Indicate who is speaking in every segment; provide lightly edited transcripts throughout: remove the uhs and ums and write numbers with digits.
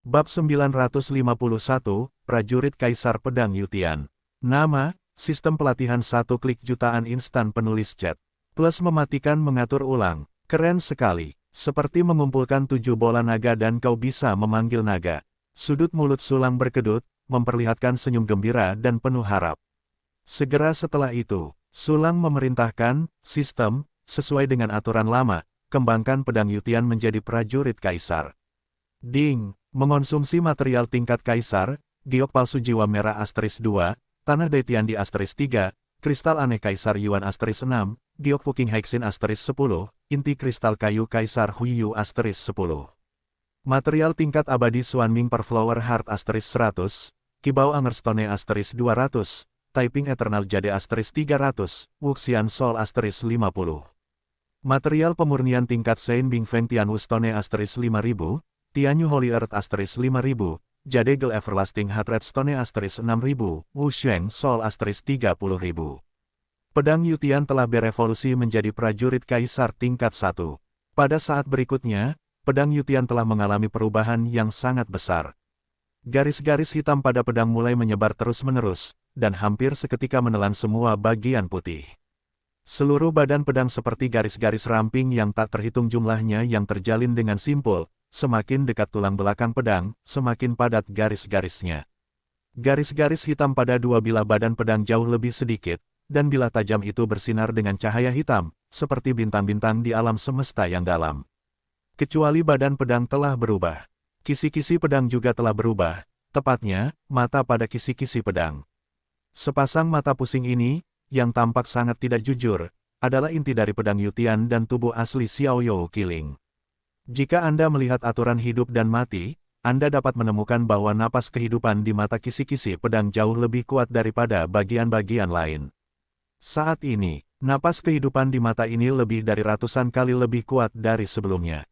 Speaker 1: Bab 951, Prajurit Kaisar Pedang Yutian. Nama, sistem pelatihan 1 klik jutaan instan penulis chat. Plus mematikan mengatur ulang. Keren sekali. Seperti mengumpulkan 7 bola naga dan kau bisa memanggil naga. Sudut mulut Sulang berkedut, memperlihatkan senyum gembira dan penuh harap. Segera setelah itu, Sulang memerintahkan, sistem, sesuai dengan aturan lama, kembangkan pedang Yutian menjadi prajurit kaisar. Ding, mengonsumsi material tingkat kaisar, giok palsu jiwa merah asterisk 2, tanah Daitiandi asterisk 3, kristal aneh kaisar Yuan asterisk 6, giok fuking hexin asterisk 10, inti kristal kayu kaisar Huiyu asterisk 10. Material tingkat abadi Xuanming per flower heart asterisk 100, kibau angerstone asterisk 200, typing eternal jade asterisk 300, wuxian sol asterisk 50. Material pemurnian tingkat Sein Bing Feng Tian Wustone asterisk 5000, Tianyu Holy Earth asterisk 5000, Jadegel Everlasting Heart Stone asterisk 6000, Wusheng Sol asterisk 30.000. Pedang Yutian telah berevolusi menjadi prajurit kaisar tingkat 1. Pada saat berikutnya, pedang Yutian telah mengalami perubahan yang sangat besar. Garis-garis hitam pada pedang mulai menyebar terus-menerus, dan hampir seketika menelan semua bagian putih. Seluruh badan pedang seperti garis-garis ramping yang tak terhitung jumlahnya yang terjalin dengan simpul. Semakin dekat tulang belakang pedang, semakin padat garis-garisnya. Garis-garis hitam pada dua bilah badan pedang jauh lebih sedikit, dan bilah tajam itu bersinar dengan cahaya hitam, seperti bintang-bintang di alam semesta yang dalam. Kecuali badan pedang telah berubah. Kisi-kisi pedang juga telah berubah, tepatnya, mata pada kisi-kisi pedang. Sepasang mata pusing ini, yang tampak sangat tidak jujur, adalah inti dari pedang Yutian dan tubuh asli Xiaoyou Qiling. Jika Anda melihat aturan hidup dan mati, Anda dapat menemukan bahwa napas kehidupan di mata kisi-kisi pedang jauh lebih kuat daripada bagian-bagian lain. Saat ini, napas kehidupan di mata ini lebih dari ratusan kali lebih kuat dari sebelumnya.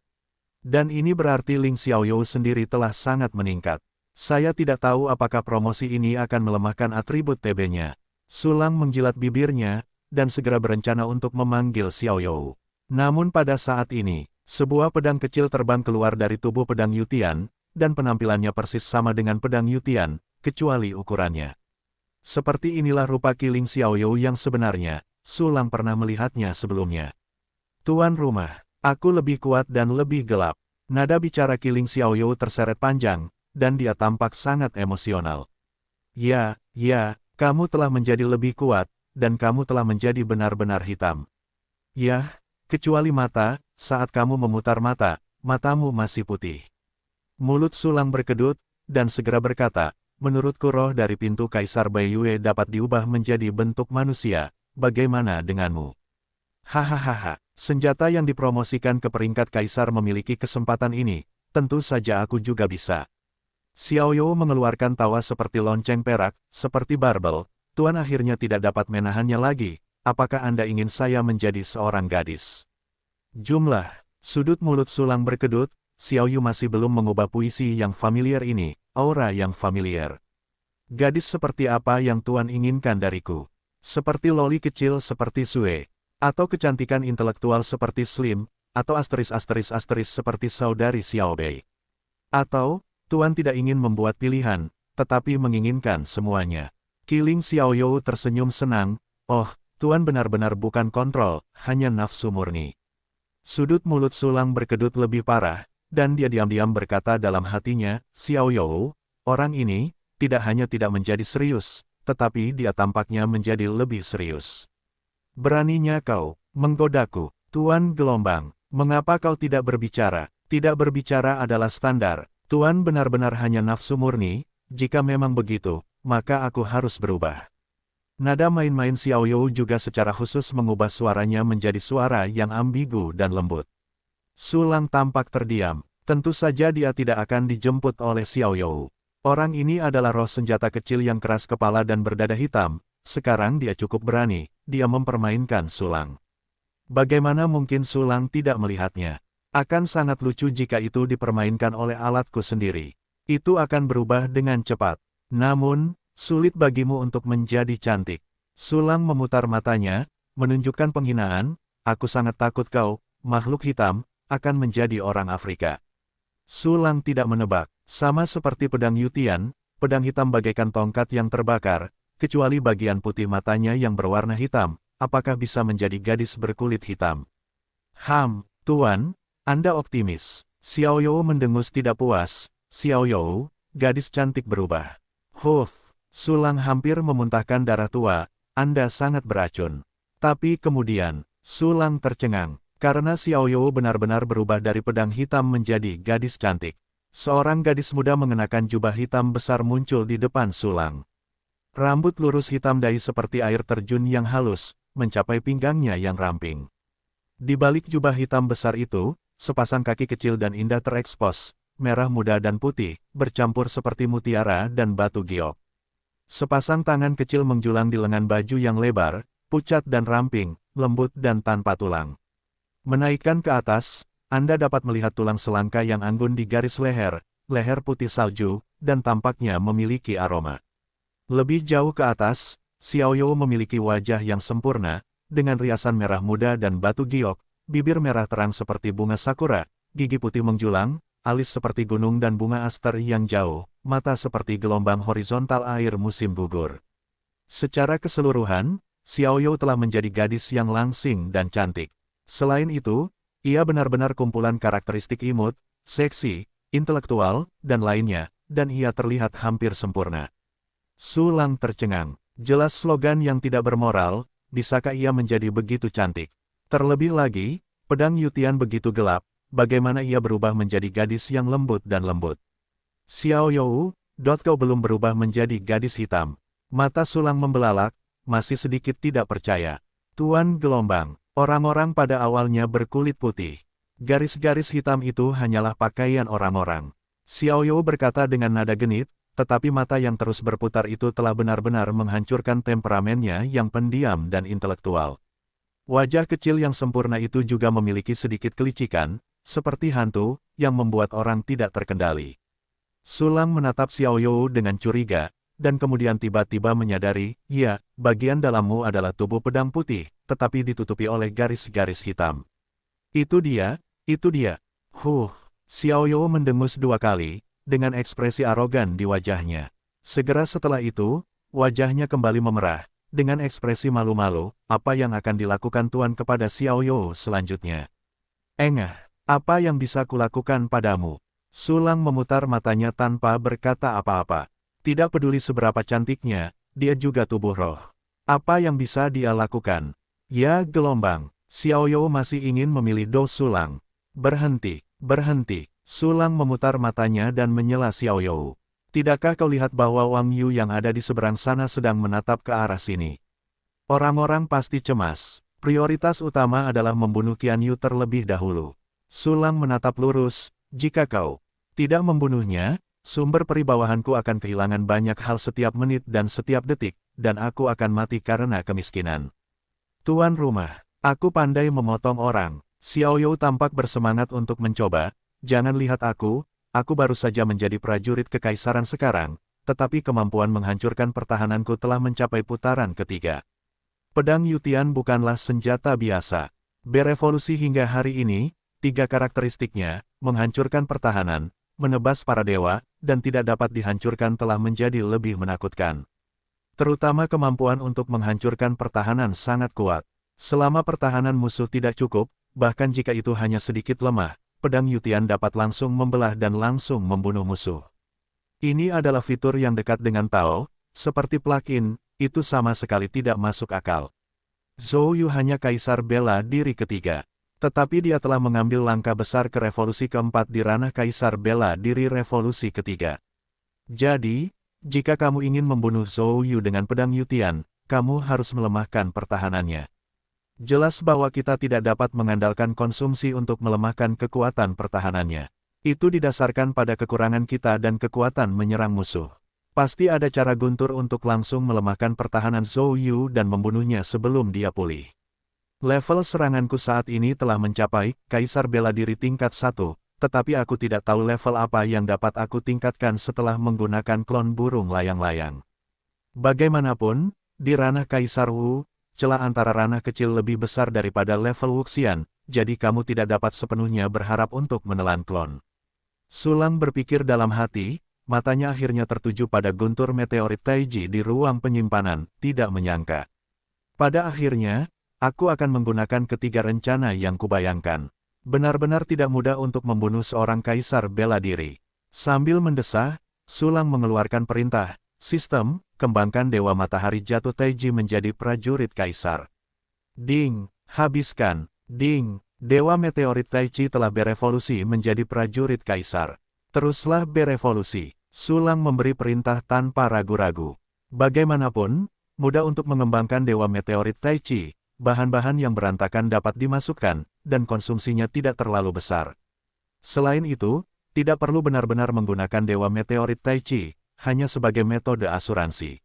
Speaker 1: Dan ini berarti Ling Xiaoyou sendiri telah sangat meningkat. Saya tidak tahu apakah promosi ini akan melemahkan atribut TB-nya. Sulang menjilat bibirnya, dan segera berencana untuk memanggil Xiaoyou. Namun pada saat ini, sebuah pedang kecil terbang keluar dari tubuh pedang Yutian, dan penampilannya persis sama dengan pedang Yutian, kecuali ukurannya. Seperti inilah rupa Qiling Xiaoyou yang sebenarnya, Sulang pernah melihatnya sebelumnya. Tuan rumah, aku lebih kuat dan lebih gelap. Nada bicara Qiling Xiaoyou terseret panjang, dan dia tampak sangat emosional. Ya, kamu telah menjadi lebih kuat, dan kamu telah menjadi benar-benar hitam. Ya, kecuali mata, saat kamu memutar mata, matamu masih putih. Mulut Sulang berkedut, dan segera berkata, menurutku roh dari pintu Kaisar Baiyue dapat diubah menjadi bentuk manusia, bagaimana denganmu? Hahaha, senjata yang dipromosikan ke peringkat Kaisar memiliki kesempatan ini, tentu saja aku juga bisa. Xiaoyou mengeluarkan tawa seperti lonceng perak, seperti barbel. Tuan akhirnya tidak dapat menahannya lagi. Apakah Anda ingin saya menjadi seorang gadis? Jumlah, sudut mulut Sulang berkedut, Xiaoyu masih belum mengubah puisi yang familiar ini, aura yang familiar. Gadis seperti apa yang Tuan inginkan dariku? Seperti loli kecil seperti Sue, atau kecantikan intelektual seperti Slim, atau asteris seperti saudari Xiaobei. Atau, Tuan tidak ingin membuat pilihan, tetapi menginginkan semuanya. Qiling Xiaoyou tersenyum senang, oh, Tuan benar-benar bukan kontrol, hanya nafsu murni. Sudut mulut Sulang berkedut lebih parah, dan dia diam-diam berkata dalam hatinya, Xiaoyou, orang ini, tidak hanya tidak menjadi serius, tetapi dia tampaknya menjadi lebih serius. Beraninya kau, menggodaku, Tuan Gelombang, mengapa kau tidak berbicara? Tidak berbicara adalah standar. Tuan benar-benar hanya nafsu murni, jika memang begitu, maka aku harus berubah. Nada main-main Xiaoyou juga secara khusus mengubah suaranya menjadi suara yang ambigu dan lembut. Sulang tampak terdiam, tentu saja dia tidak akan dijemput oleh Xiaoyou. Orang ini adalah roh senjata kecil yang keras kepala dan berdada hitam, sekarang dia cukup berani, dia mempermainkan Sulang. Bagaimana mungkin Sulang tidak melihatnya? Akan sangat lucu jika itu dipermainkan oleh alatku sendiri. Itu akan berubah dengan cepat. Namun, sulit bagimu untuk menjadi cantik. Sulang memutar matanya, menunjukkan penghinaan, aku sangat takut kau, makhluk hitam, akan menjadi orang Afrika. Su Lang tidak menebak. Sama seperti pedang Yutian, pedang hitam bagaikan tongkat yang terbakar, kecuali bagian putih matanya yang berwarna hitam, apakah bisa menjadi gadis berkulit hitam? Tuan, Anda optimis. Xiao You mendengus tidak puas. Xiao You, gadis cantik berubah. Su Lang hampir memuntahkan darah tua, Anda sangat beracun. Tapi kemudian, Su Lang tercengang. Karena Xiao You benar-benar berubah dari pedang hitam menjadi gadis cantik. Seorang gadis muda mengenakan jubah hitam besar muncul di depan Su Lang. Rambut lurus hitam dai seperti air terjun yang halus, mencapai pinggangnya yang ramping. Di balik jubah hitam besar itu, sepasang kaki kecil dan indah terekspos, merah muda dan putih, bercampur seperti mutiara dan batu giok. Sepasang tangan kecil menjulang di lengan baju yang lebar, pucat dan ramping, lembut dan tanpa tulang. Menaikkan ke atas, Anda dapat melihat tulang selangka yang anggun di garis leher, leher putih salju, dan tampaknya memiliki aroma. Lebih jauh ke atas, Xiao You memiliki wajah yang sempurna, dengan riasan merah muda dan batu giok, bibir merah terang seperti bunga sakura, gigi putih menjulang, alis seperti gunung dan bunga aster yang jauh, mata seperti gelombang horizontal air musim gugur. Secara keseluruhan, Xiao You telah menjadi gadis yang langsing dan cantik. Selain itu, ia benar-benar kumpulan karakteristik imut, seksi, intelektual, dan lainnya, dan ia terlihat hampir sempurna. Su Lang tercengang. Jelas slogan yang tidak bermoral, bisakah ia menjadi begitu cantik? Terlebih lagi, pedang Yutian begitu gelap, bagaimana ia berubah menjadi gadis yang lembut dan lembut. Xiao You, kau belum berubah menjadi gadis hitam. Mata Su Lang membelalak, masih sedikit tidak percaya. Tuan Gelombang. Orang-orang pada awalnya berkulit putih. Garis-garis hitam itu hanyalah pakaian orang-orang. Xiao You berkata dengan nada genit, tetapi mata yang terus berputar itu telah benar-benar menghancurkan temperamennya yang pendiam dan intelektual. Wajah kecil yang sempurna itu juga memiliki sedikit kelicikan, seperti hantu, yang membuat orang tidak terkendali. Su Lang menatap Xiao You dengan curiga, dan kemudian tiba-tiba menyadari, ya, bagian dalammu adalah tubuh pedang putih, tetapi ditutupi oleh garis-garis hitam. Itu dia, itu dia. Xiao You mendengus 2 kali, dengan ekspresi arogan di wajahnya. Segera setelah itu, wajahnya kembali memerah, dengan ekspresi malu-malu, apa yang akan dilakukan Tuan kepada Xiao You selanjutnya? Apa yang bisa kulakukan padamu? Su Lang memutar matanya tanpa berkata apa-apa. Tidak peduli seberapa cantiknya, dia juga tubuh roh. Apa yang bisa dia lakukan? Ya Gelombang, Xiao You masih ingin memilih Do Su Lang. Berhenti, berhenti. Su Lang memutar matanya dan menyela Xiao You. Tidakkah kau lihat bahwa Wang Yu yang ada di seberang sana sedang menatap ke arah sini? Orang-orang pasti cemas. Prioritas utama adalah membunuh Qian Yu terlebih dahulu. Su Lang menatap lurus, jika kau tidak membunuhnya, sumber peribawahanku akan kehilangan banyak hal setiap menit dan setiap detik, dan aku akan mati karena kemiskinan. Tuan rumah, aku pandai memotong orang. Xiao You tampak bersemangat untuk mencoba. Jangan lihat aku baru saja menjadi prajurit kekaisaran sekarang, tetapi kemampuan menghancurkan pertahananku telah mencapai putaran ketiga. Pedang Yutian bukanlah senjata biasa. Berevolusi hingga hari ini, 3 karakteristiknya, menghancurkan pertahanan, menebas para dewa, dan tidak dapat dihancurkan telah menjadi lebih menakutkan. Terutama kemampuan untuk menghancurkan pertahanan sangat kuat. Selama pertahanan musuh tidak cukup, bahkan jika itu hanya sedikit lemah, pedang Yutian dapat langsung membelah dan langsung membunuh musuh. Ini adalah fitur yang dekat dengan Tao, seperti plug-in, itu sama sekali tidak masuk akal. Zhou Yu hanya kaisar bela diri ketiga. Tetapi dia telah mengambil langkah besar ke revolusi keempat di ranah kaisar bela diri revolusi ketiga. Jadi, jika kamu ingin membunuh Zhou Yu dengan pedang Yutian, kamu harus melemahkan pertahanannya. Jelas bahwa kita tidak dapat mengandalkan konsumsi untuk melemahkan kekuatan pertahanannya. Itu didasarkan pada kekurangan kita dan kekuatan menyerang musuh. Pasti ada cara guntur untuk langsung melemahkan pertahanan Zhou Yu dan membunuhnya sebelum dia pulih. Level seranganku saat ini telah mencapai Kaisar Bela Diri tingkat 1, tetapi aku tidak tahu level apa yang dapat aku tingkatkan setelah menggunakan klon burung layang-layang. Bagaimanapun, di ranah Kaisar Wu, celah antara ranah kecil lebih besar daripada level Wuxian, jadi kamu tidak dapat sepenuhnya berharap untuk menelan klon. Sulang berpikir dalam hati, matanya akhirnya tertuju pada guntur meteorit Taiji di ruang penyimpanan, tidak menyangka. Pada akhirnya, aku akan menggunakan ketiga rencana yang kubayangkan. Benar-benar tidak mudah untuk membunuh seorang kaisar bela diri. Sambil mendesah, Sulang mengeluarkan perintah, sistem, kembangkan Dewa Matahari Jatuh Taiji menjadi prajurit kaisar. Ding, habiskan, ding, Dewa Meteorit Taiji telah berevolusi menjadi prajurit kaisar. Teruslah berevolusi. Sulang memberi perintah tanpa ragu-ragu. Bagaimanapun, mudah untuk mengembangkan Dewa Meteorit Taiji, bahan-bahan yang berantakan dapat dimasukkan, dan konsumsinya tidak terlalu besar. Selain itu, tidak perlu benar-benar menggunakan Dewa Meteorit Taiji, hanya sebagai metode asuransi.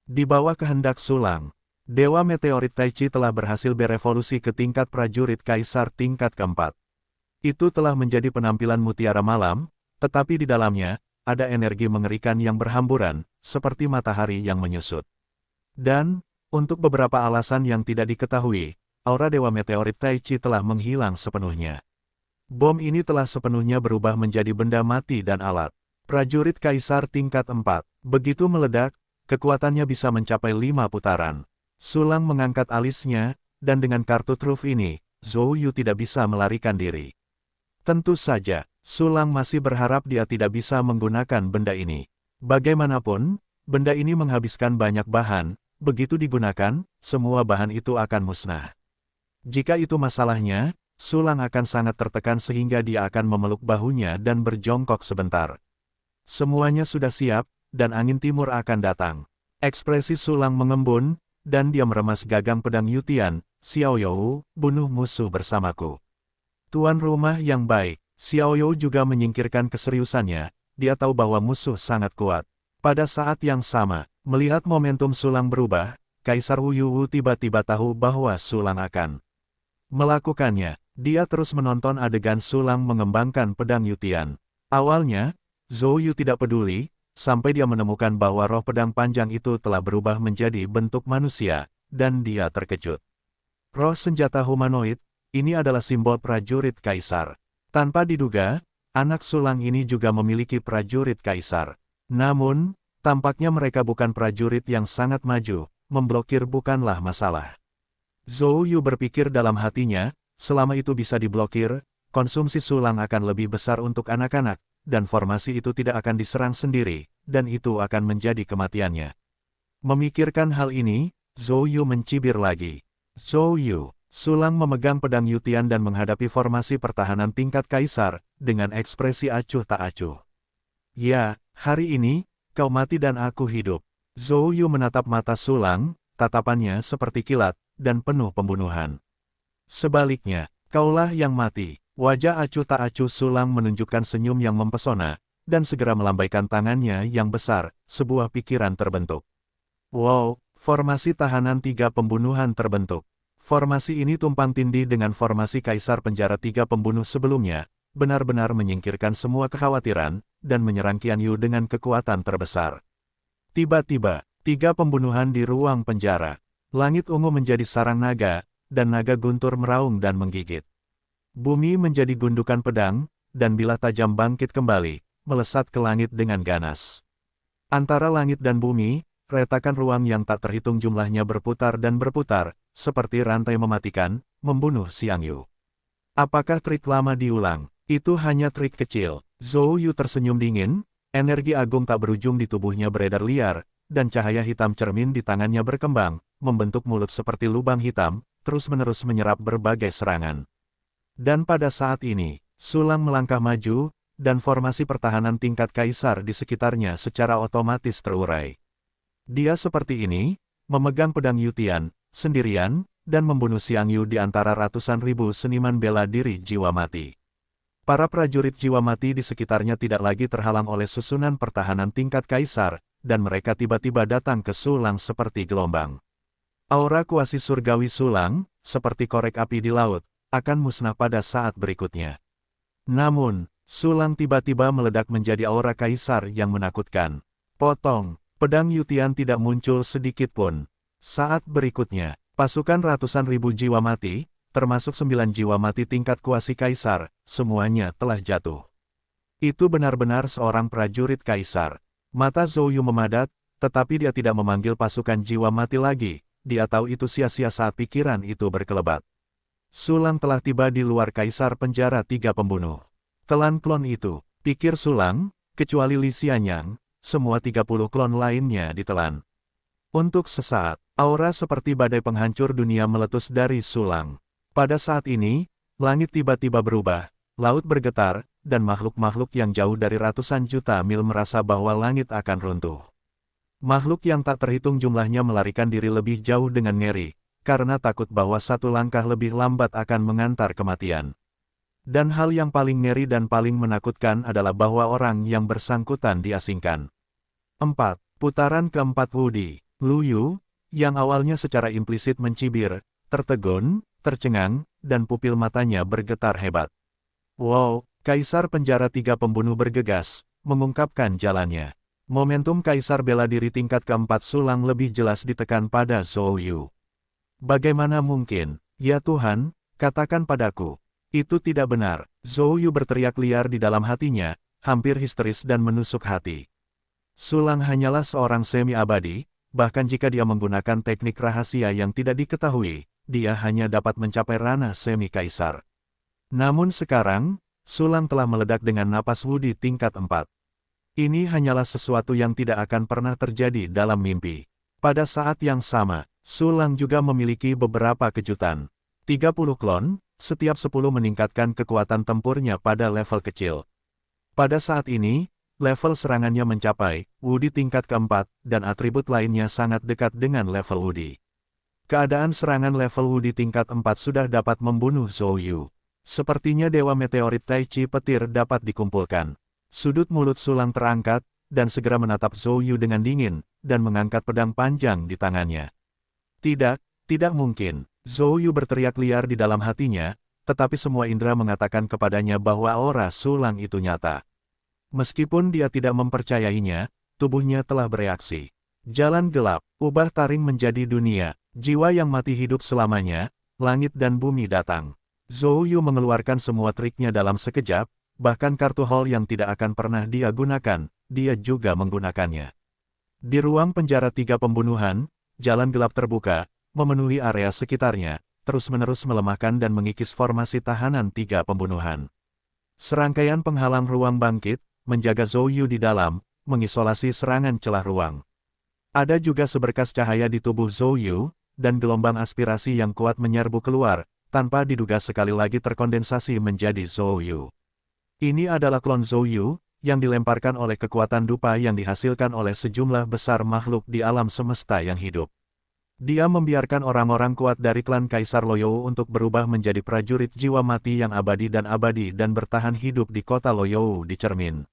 Speaker 1: Di bawah kehendak Sulang, Dewa Meteorit Taiji telah berhasil berevolusi ke tingkat prajurit kaisar tingkat keempat. Itu telah menjadi penampilan mutiara malam, tetapi di dalamnya, ada energi mengerikan yang berhamburan, seperti matahari yang menyusut. Dan, untuk beberapa alasan yang tidak diketahui, aura Dewa Meteorit Taiji telah menghilang sepenuhnya. Bom ini telah sepenuhnya berubah menjadi benda mati dan alat. Prajurit Kaisar tingkat 4. Begitu meledak, kekuatannya bisa mencapai 5 putaran. Sulang mengangkat alisnya, dan dengan kartu truf ini, Zhou Yu tidak bisa melarikan diri. Tentu saja, Sulang masih berharap dia tidak bisa menggunakan benda ini. Bagaimanapun, benda ini menghabiskan banyak bahan, begitu digunakan, semua bahan itu akan musnah. Jika itu masalahnya, Sulang akan sangat tertekan sehingga dia akan memeluk bahunya dan berjongkok sebentar. Semuanya sudah siap, dan angin timur akan datang. Ekspresi Sulang mengembun, dan dia meremas gagang pedang Yutian, Xiaoyou, bunuh musuh bersamaku. Tuan rumah yang baik, Xiaoyou juga menyingkirkan keseriusannya, dia tahu bahwa musuh sangat kuat. Pada saat yang sama, melihat momentum Sulang berubah, Kaisar Wu Yuwu tiba-tiba tahu bahwa Sulang akan melakukannya. Dia terus menonton adegan Sulang mengembangkan pedang Yutian. Awalnya, Zhou Yu tidak peduli, sampai dia menemukan bahwa roh pedang panjang itu telah berubah menjadi bentuk manusia, dan dia terkejut. Roh senjata humanoid, ini adalah simbol prajurit kaisar. Tanpa diduga, anak Sulang ini juga memiliki prajurit kaisar. Namun, tampaknya mereka bukan prajurit yang sangat maju, memblokir bukanlah masalah. Zhou Yu berpikir dalam hatinya, selama itu bisa diblokir, konsumsi Sulang akan lebih besar untuk anak-anak, dan formasi itu tidak akan diserang sendiri, dan itu akan menjadi kematiannya. Memikirkan hal ini, Zhou Yu mencibir lagi. Zhou Yu, Sulang memegang pedang Yutian dan menghadapi formasi pertahanan tingkat kaisar, dengan ekspresi acuh tak acuh. Ya, hari ini, kau mati dan aku hidup. Zhou Yu menatap mata Sulang, tatapannya seperti kilat, dan penuh pembunuhan. Sebaliknya, kaulah yang mati. Wajah acuh tak acuh Sulang menunjukkan senyum yang mempesona, dan segera melambaikan tangannya yang besar, sebuah pikiran terbentuk. Wow, formasi tahanan 3 pembunuhan terbentuk. Formasi ini tumpang tindih dengan formasi Kaisar Penjara 3 pembunuh sebelumnya, benar-benar menyingkirkan semua kekhawatiran, dan menyerang Qian Yu dengan kekuatan terbesar. Tiba-tiba, 3 pembunuhan di ruang penjara. Langit ungu menjadi sarang naga, dan naga guntur meraung dan menggigit. Bumi menjadi gundukan pedang, dan bilah tajam bangkit kembali, melesat ke langit dengan ganas. Antara langit dan bumi, retakan ruang yang tak terhitung jumlahnya berputar dan berputar, seperti rantai mematikan, membunuh Xiang Yu. Apakah trik lama diulang? Itu hanya trik kecil. Zhou Yu tersenyum dingin, energi agung tak berujung di tubuhnya beredar liar, dan cahaya hitam cermin di tangannya berkembang, membentuk mulut seperti lubang hitam, terus-menerus menyerap berbagai serangan. Dan pada saat ini, Sulang melangkah maju, dan formasi pertahanan tingkat kaisar di sekitarnya secara otomatis terurai. Dia seperti ini, memegang pedang Yutian, sendirian, dan membunuh Xiang Yu di antara ratusan ribu seniman bela diri jiwa mati. Para prajurit jiwa mati di sekitarnya tidak lagi terhalang oleh susunan pertahanan tingkat kaisar, dan mereka tiba-tiba datang ke Sulang seperti gelombang. Aura kuasi surgawi Sulang, seperti korek api di laut, akan musnah pada saat berikutnya. Namun, Sulang tiba-tiba meledak menjadi aura kaisar yang menakutkan. Potong, pedang Yutian tidak muncul sedikit pun. Saat berikutnya, pasukan ratusan ribu jiwa mati, termasuk 9 jiwa mati tingkat kuasi kaisar, semuanya telah jatuh. Itu benar-benar seorang prajurit kaisar. Mata Zhou Yu memadat, tetapi dia tidak memanggil pasukan jiwa mati lagi. Dia tahu itu sia-sia saat pikiran itu berkelebat. Sulang telah tiba di luar kaisar penjara 3 pembunuh. Telan klon itu, pikir Sulang, kecuali Li Xianyang, semua 30 klon lainnya ditelan. Untuk sesaat, aura seperti badai penghancur dunia meletus dari Sulang. Pada saat ini, langit tiba-tiba berubah, laut bergetar, dan makhluk-makhluk yang jauh dari ratusan juta mil merasa bahwa langit akan runtuh. Makhluk yang tak terhitung jumlahnya melarikan diri lebih jauh dengan ngeri, karena takut bahwa satu langkah lebih lambat akan mengantar kematian. Dan hal yang paling ngeri dan paling menakutkan adalah bahwa orang yang bersangkutan diasingkan. 4. Putaran keempat Wudi. Lu Yu, yang awalnya secara implisit mencibir, tertegun, tercengang, dan pupil matanya bergetar hebat. Wow, Kaisar penjara 3 pembunuh bergegas, mengungkapkan jalannya. Momentum Kaisar bela diri tingkat keempat Sulang lebih jelas ditekan pada Zhou Yu. Bagaimana mungkin, ya Tuhan, katakan padaku. Itu tidak benar, Zhou Yu berteriak liar di dalam hatinya, hampir histeris dan menusuk hati. Sulang hanyalah seorang semi-abadi, bahkan jika dia menggunakan teknik rahasia yang tidak diketahui, dia hanya dapat mencapai ranah semi-kaisar. Namun sekarang, Sulang telah meledak dengan napas Wudi tingkat 4. Ini hanyalah sesuatu yang tidak akan pernah terjadi dalam mimpi. Pada saat yang sama, Sulang juga memiliki beberapa kejutan. 30 klon, setiap 10 meningkatkan kekuatan tempurnya pada level kecil. Pada saat ini, level serangannya mencapai Wudi tingkat keempat, dan atribut lainnya sangat dekat dengan level Wudi. Keadaan serangan level Wudi tingkat 4 sudah dapat membunuh Zhou Yu. Sepertinya Dewa Meteorit Tai Chi Petir dapat dikumpulkan. Sudut mulut Sulang terangkat, dan segera menatap Zhou Yu dengan dingin, dan mengangkat pedang panjang di tangannya. Tidak, tidak mungkin, Zhou Yu berteriak liar di dalam hatinya, tetapi semua indera mengatakan kepadanya bahwa aura Sulang itu nyata. Meskipun dia tidak mempercayainya, tubuhnya telah bereaksi. Jalan gelap, ubah taring menjadi dunia, jiwa yang mati hidup selamanya, langit dan bumi datang. Zhou Yu mengeluarkan semua triknya dalam sekejap, bahkan kartu hall yang tidak akan pernah dia gunakan, dia juga menggunakannya. Di ruang penjara 3 pembunuhan, jalan gelap terbuka, memenuhi area sekitarnya, terus-menerus melemahkan dan mengikis formasi tahanan 3 pembunuhan. Serangkaian penghalang ruang bangkit, menjaga Zhou Yu di dalam, mengisolasi serangan celah ruang. Ada juga seberkas cahaya di tubuh Zhou Yu, dan gelombang aspirasi yang kuat menyerbu keluar, tanpa diduga sekali lagi terkondensasi menjadi Zhou Yu. Ini adalah klon Zhou Yu, yang dilemparkan oleh kekuatan dupa yang dihasilkan oleh sejumlah besar makhluk di alam semesta yang hidup. Dia membiarkan orang-orang kuat dari klan Kaisar Loyou untuk berubah menjadi prajurit jiwa mati yang abadi dan bertahan hidup di kota Loyou di cermin.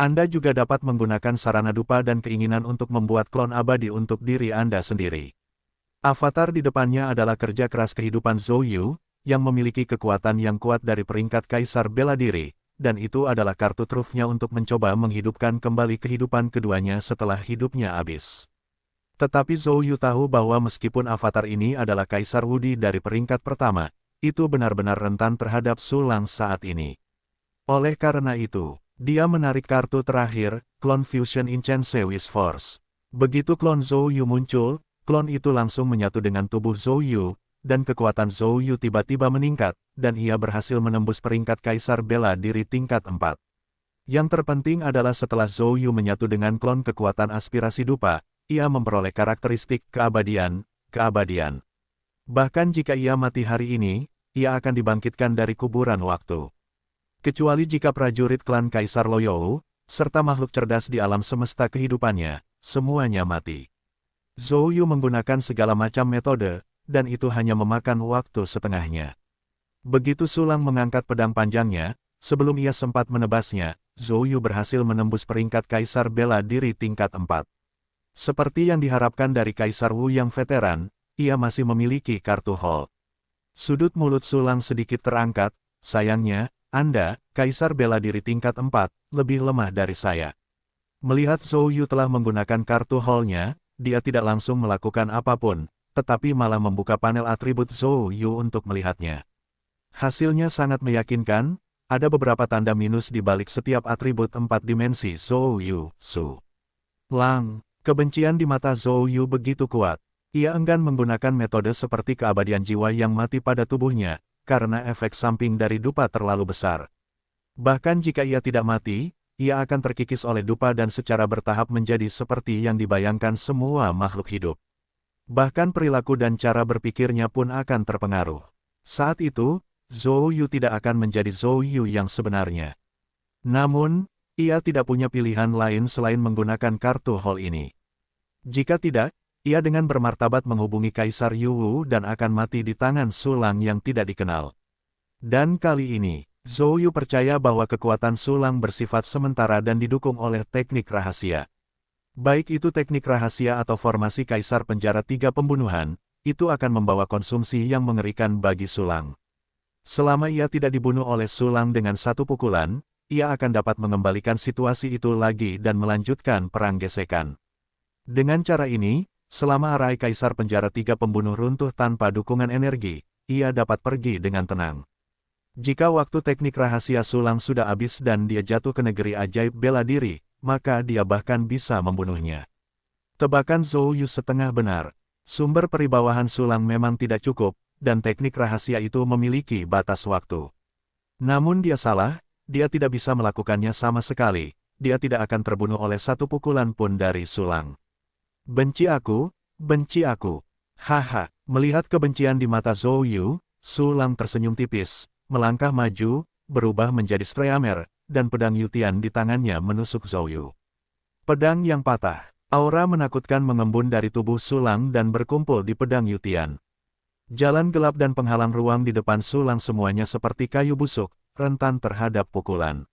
Speaker 1: Anda juga dapat menggunakan sarana dupa dan keinginan untuk membuat klon abadi untuk diri Anda sendiri. Avatar di depannya adalah kerja keras kehidupan Zhou Yu, yang memiliki kekuatan yang kuat dari peringkat Kaisar bela diri, dan itu adalah kartu trufnya untuk mencoba menghidupkan kembali kehidupan keduanya setelah hidupnya habis. Tetapi Zhou Yu tahu bahwa meskipun avatar ini adalah Kaisar Wudi dari peringkat pertama, itu benar-benar rentan terhadap Sulang saat ini. Oleh karena itu, dia menarik kartu terakhir, Clone Fusion Intense Wish Force. Begitu klon Zhou Yu muncul, klon itu langsung menyatu dengan tubuh Zhou Yu, dan kekuatan Zhou Yu tiba-tiba meningkat, dan ia berhasil menembus peringkat Kaisar bela diri tingkat 4. Yang terpenting adalah setelah Zhou Yu menyatu dengan klon kekuatan aspirasi dupa, ia memperoleh karakteristik keabadian. Bahkan jika ia mati hari ini, ia akan dibangkitkan dari kuburan waktu. Kecuali jika prajurit klan Kaisar Loyou, serta makhluk cerdas di alam semesta kehidupannya, semuanya mati. Zhou Yu menggunakan segala macam metode, dan itu hanya memakan waktu setengahnya. Begitu Sulang mengangkat pedang panjangnya, sebelum ia sempat menebasnya, Zhou Yu berhasil menembus peringkat Kaisar bela diri tingkat 4. Seperti yang diharapkan dari Kaisar Wu yang veteran, ia masih memiliki kartu hall. Sudut mulut Sulang sedikit terangkat, sayangnya, Anda, Kaisar bela diri tingkat 4, lebih lemah dari saya. Melihat Zhou Yu telah menggunakan kartu hall-nya, dia tidak langsung melakukan apapun, tetapi malah membuka panel atribut Zhou Yu untuk melihatnya. Hasilnya sangat meyakinkan, ada beberapa tanda minus di balik setiap atribut 4 dimensi Zhou Yu, Su. Lang, kebencian di mata Zhou Yu begitu kuat. Ia enggan menggunakan metode seperti keabadian jiwa yang mati pada tubuhnya, karena efek samping dari dupa terlalu besar. Bahkan jika ia tidak mati, ia akan terkikis oleh dupa dan secara bertahap menjadi seperti yang dibayangkan semua makhluk hidup. Bahkan perilaku dan cara berpikirnya pun akan terpengaruh. Saat itu, Zhou Yu tidak akan menjadi Zhou Yu yang sebenarnya. Namun, ia tidak punya pilihan lain selain menggunakan kartu hall ini. Jika tidak, ia dengan bermartabat menghubungi Kaisar Yu Wu dan akan mati di tangan Sulang yang tidak dikenal. Dan kali ini, Zhou Yu percaya bahwa kekuatan Sulang bersifat sementara dan didukung oleh teknik rahasia. Baik itu teknik rahasia atau formasi Kaisar Penjara 3 Pembunuhan, itu akan membawa konsumsi yang mengerikan bagi Sulang. Selama ia tidak dibunuh oleh Sulang dengan satu pukulan, ia akan dapat mengembalikan situasi itu lagi dan melanjutkan perang gesekan. Dengan cara ini, selama arai Kaisar Penjara 3 Pembunuh runtuh tanpa dukungan energi, ia dapat pergi dengan tenang. Jika waktu teknik rahasia Sulang sudah habis dan dia jatuh ke negeri ajaib bela diri, maka dia bahkan bisa membunuhnya. Tebakan Zhou Yu setengah benar. Sumber peribawahan Sulang memang tidak cukup, dan teknik rahasia itu memiliki batas waktu. Namun dia salah, dia tidak bisa melakukannya sama sekali, dia tidak akan terbunuh oleh satu pukulan pun dari Sulang. Benci aku, haha, melihat kebencian di mata Zhou Yu, Sulang tersenyum tipis, melangkah maju, berubah menjadi Streamer, dan pedang Yutian di tangannya menusuk Zhou Yu. Pedang yang patah, aura menakutkan mengembun dari tubuh Sulang dan berkumpul di pedang Yutian. Jalan gelap dan penghalang ruang di depan Sulang semuanya seperti kayu busuk, rentan terhadap pukulan.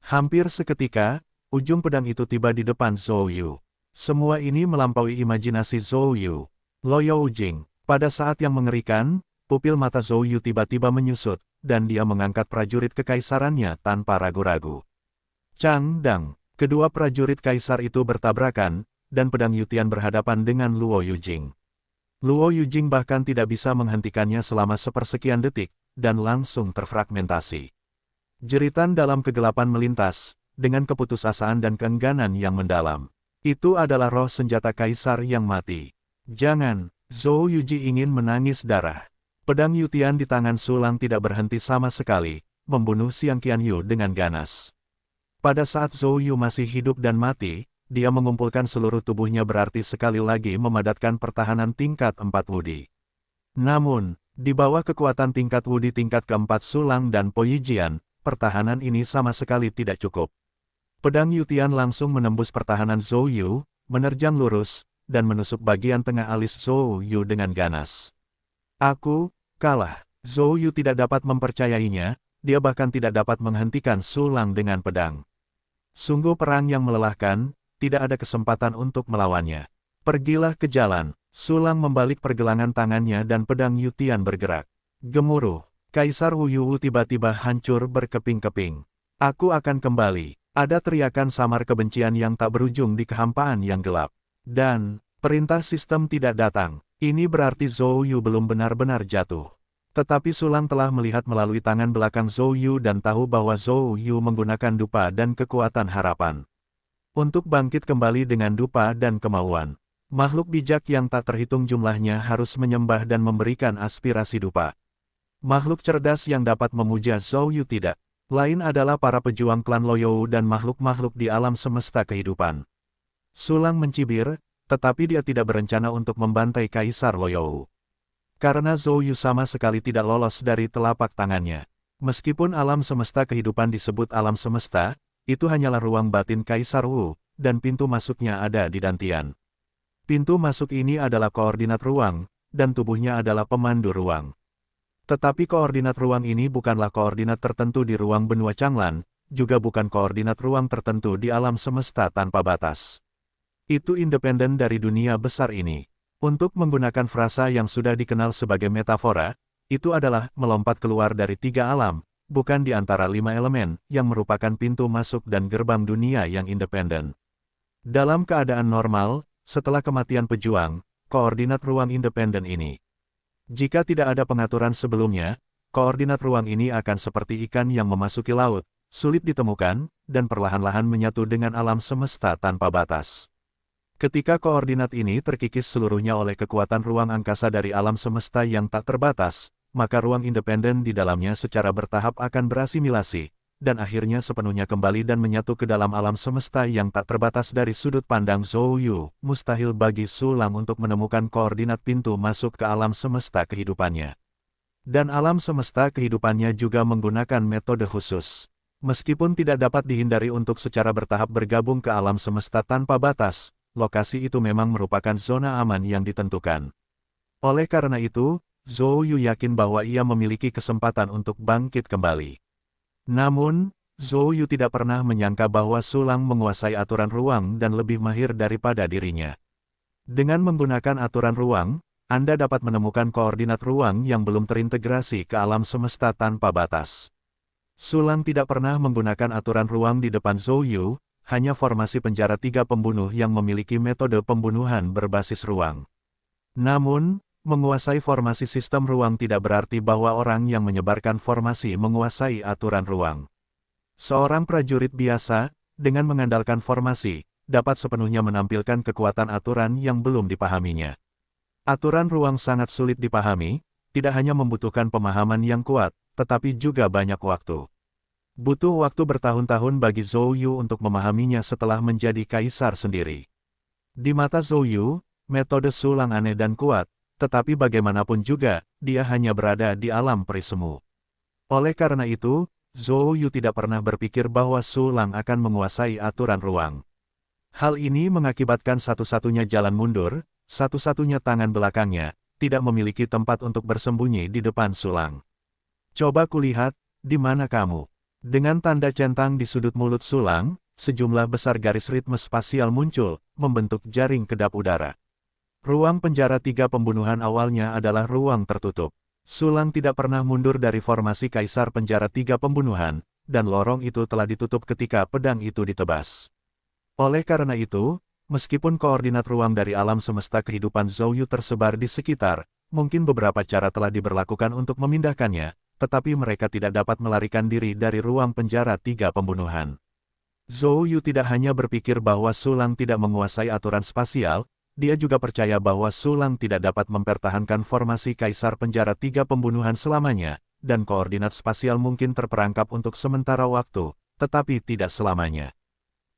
Speaker 1: Hampir seketika, ujung pedang itu tiba di depan Zhou Yu. Semua ini melampaui imajinasi Zhou Yu. Luoyou Jing, pada saat yang mengerikan, pupil mata Zhou Yu tiba-tiba menyusut, dan dia mengangkat prajurit kekaisarannya tanpa ragu-ragu. Chang Dang, kedua prajurit kaisar itu bertabrakan, dan pedang Yutian berhadapan dengan Luoyou Jing. Luoyou Jing bahkan tidak bisa menghentikannya selama sepersekian detik, dan langsung terfragmentasi. Jeritan dalam kegelapan melintas, dengan keputusasaan dan keengganan yang mendalam. Itu adalah roh senjata kaisar yang mati. Jangan, Zhou Yuji ingin menangis darah. Pedang Yutian di tangan Sulang tidak berhenti sama sekali, membunuh Xiang Qianyu dengan ganas. Pada saat Zhou Yu masih hidup dan mati, dia mengumpulkan seluruh tubuhnya berarti sekali lagi memadatkan pertahanan tingkat 4 Wudi. Namun, di bawah kekuatan tingkat Wudi tingkat keempat Sulang dan Po Yijian, pertahanan ini sama sekali tidak cukup. Pedang Yutian langsung menembus pertahanan Zhou Yu, menerjang lurus, dan menusuk bagian tengah alis Zhou Yu dengan ganas. Aku kalah. Zhou Yu tidak dapat mempercayainya, dia bahkan tidak dapat menghentikan Sulang dengan pedang. Sungguh perang yang melelahkan, tidak ada kesempatan untuk melawannya. Pergilah ke jalan. Sulang membalik pergelangan tangannya dan pedang Yutian bergerak. Gemuruh. Kaisar Wu Yu tiba-tiba hancur berkeping-keping. Aku akan kembali. Ada teriakan samar kebencian yang tak berujung di kehampaan yang gelap. Dan, perintah sistem tidak datang. Ini berarti Zhou Yu belum benar-benar jatuh. Tetapi Sulang telah melihat melalui tangan belakang Zhou Yu dan tahu bahwa Zhou Yu menggunakan dupa dan kekuatan harapan. Untuk bangkit kembali dengan dupa dan kemauan. Makhluk bijak yang tak terhitung jumlahnya harus menyembah dan memberikan aspirasi dupa. Makhluk cerdas yang dapat memuja Zhou Yu tidak lain adalah para pejuang klan Luoyou dan makhluk-makhluk di alam semesta kehidupan. Sulang mencibir, tetapi dia tidak berencana untuk membantai Kaisar Luoyou. Karena Zhou Yu sama sekali tidak lolos dari telapak tangannya. Meskipun alam semesta kehidupan disebut alam semesta, itu hanyalah ruang batin Kaisar Wu, dan pintu masuknya ada di Dantian. Pintu masuk ini adalah koordinat ruang, dan tubuhnya adalah pemandu ruang. Tetapi koordinat ruang ini bukanlah koordinat tertentu di ruang benua Changlan, juga bukan koordinat ruang tertentu di alam semesta tanpa batas. Itu independen dari dunia besar ini. Untuk menggunakan frasa yang sudah dikenal sebagai metafora, itu adalah melompat keluar dari 3 alam, bukan di antara 5 elemen, yang merupakan pintu masuk dan gerbang dunia yang independen. Dalam keadaan normal, setelah kematian pejuang, koordinat ruang independen ini. Jika tidak ada pengaturan sebelumnya, koordinat ruang ini akan seperti ikan yang memasuki laut, sulit ditemukan, dan perlahan-lahan menyatu dengan alam semesta tanpa batas. Ketika koordinat ini terkikis seluruhnya oleh kekuatan ruang angkasa dari alam semesta yang tak terbatas, maka ruang independen di dalamnya secara bertahap akan berasimilasi, dan akhirnya sepenuhnya kembali dan menyatu ke dalam alam semesta yang tak terbatas dari sudut pandang Zhou Yu. Mustahil bagi Sulang untuk menemukan koordinat pintu masuk ke alam semesta kehidupannya. Dan alam semesta kehidupannya juga menggunakan metode khusus. Meskipun tidak dapat dihindari untuk secara bertahap bergabung ke alam semesta tanpa batas, lokasi itu memang merupakan zona aman yang ditentukan. Oleh karena itu, Zhou Yu yakin bahwa ia memiliki kesempatan untuk bangkit kembali. Namun, Zhou Yu tidak pernah menyangka bahwa Sulang menguasai aturan ruang dan lebih mahir daripada dirinya. Dengan menggunakan aturan ruang, Anda dapat menemukan koordinat ruang yang belum terintegrasi ke alam semesta tanpa batas. Sulang tidak pernah menggunakan aturan ruang di depan Zhou Yu, hanya formasi penjara 3 pembunuh yang memiliki metode pembunuhan berbasis ruang. Namun, menguasai formasi sistem ruang tidak berarti bahwa orang yang menyebarkan formasi menguasai aturan ruang. Seorang prajurit biasa, dengan mengandalkan formasi, dapat sepenuhnya menampilkan kekuatan aturan yang belum dipahaminya. Aturan ruang sangat sulit dipahami, tidak hanya membutuhkan pemahaman yang kuat, tetapi juga banyak waktu. Butuh waktu bertahun-tahun bagi Zhou Yu untuk memahaminya setelah menjadi kaisar sendiri. Di mata Zhou Yu, metode Sulang aneh dan kuat, tetapi bagaimanapun juga, dia hanya berada di alam peri semu. Oleh karena itu, Zhou Yu tidak pernah berpikir bahwa Sulang akan menguasai aturan ruang. Hal ini mengakibatkan satu-satunya jalan mundur, satu-satunya tangan belakangnya, tidak memiliki tempat untuk bersembunyi di depan Sulang. Coba kulihat, di mana kamu? Dengan tanda centang di sudut mulut Sulang, sejumlah besar garis ritme spasial muncul, membentuk jaring kedap udara. Ruang penjara 3 pembunuhan awalnya adalah ruang tertutup. Sulang tidak pernah mundur dari formasi kaisar penjara 3 pembunuhan, dan lorong itu telah ditutup ketika pedang itu ditebas. Oleh karena itu, meskipun koordinat ruang dari alam semesta kehidupan Zhou Yu tersebar di sekitar, mungkin beberapa cara telah diberlakukan untuk memindahkannya, tetapi mereka tidak dapat melarikan diri dari ruang penjara 3 pembunuhan. Zhou Yu tidak hanya berpikir bahwa Sulang tidak menguasai aturan spasial, dia juga percaya bahwa Sulang tidak dapat mempertahankan formasi kaisar penjara 3 pembunuhan selamanya, dan koordinat spasial mungkin terperangkap untuk sementara waktu, tetapi tidak selamanya.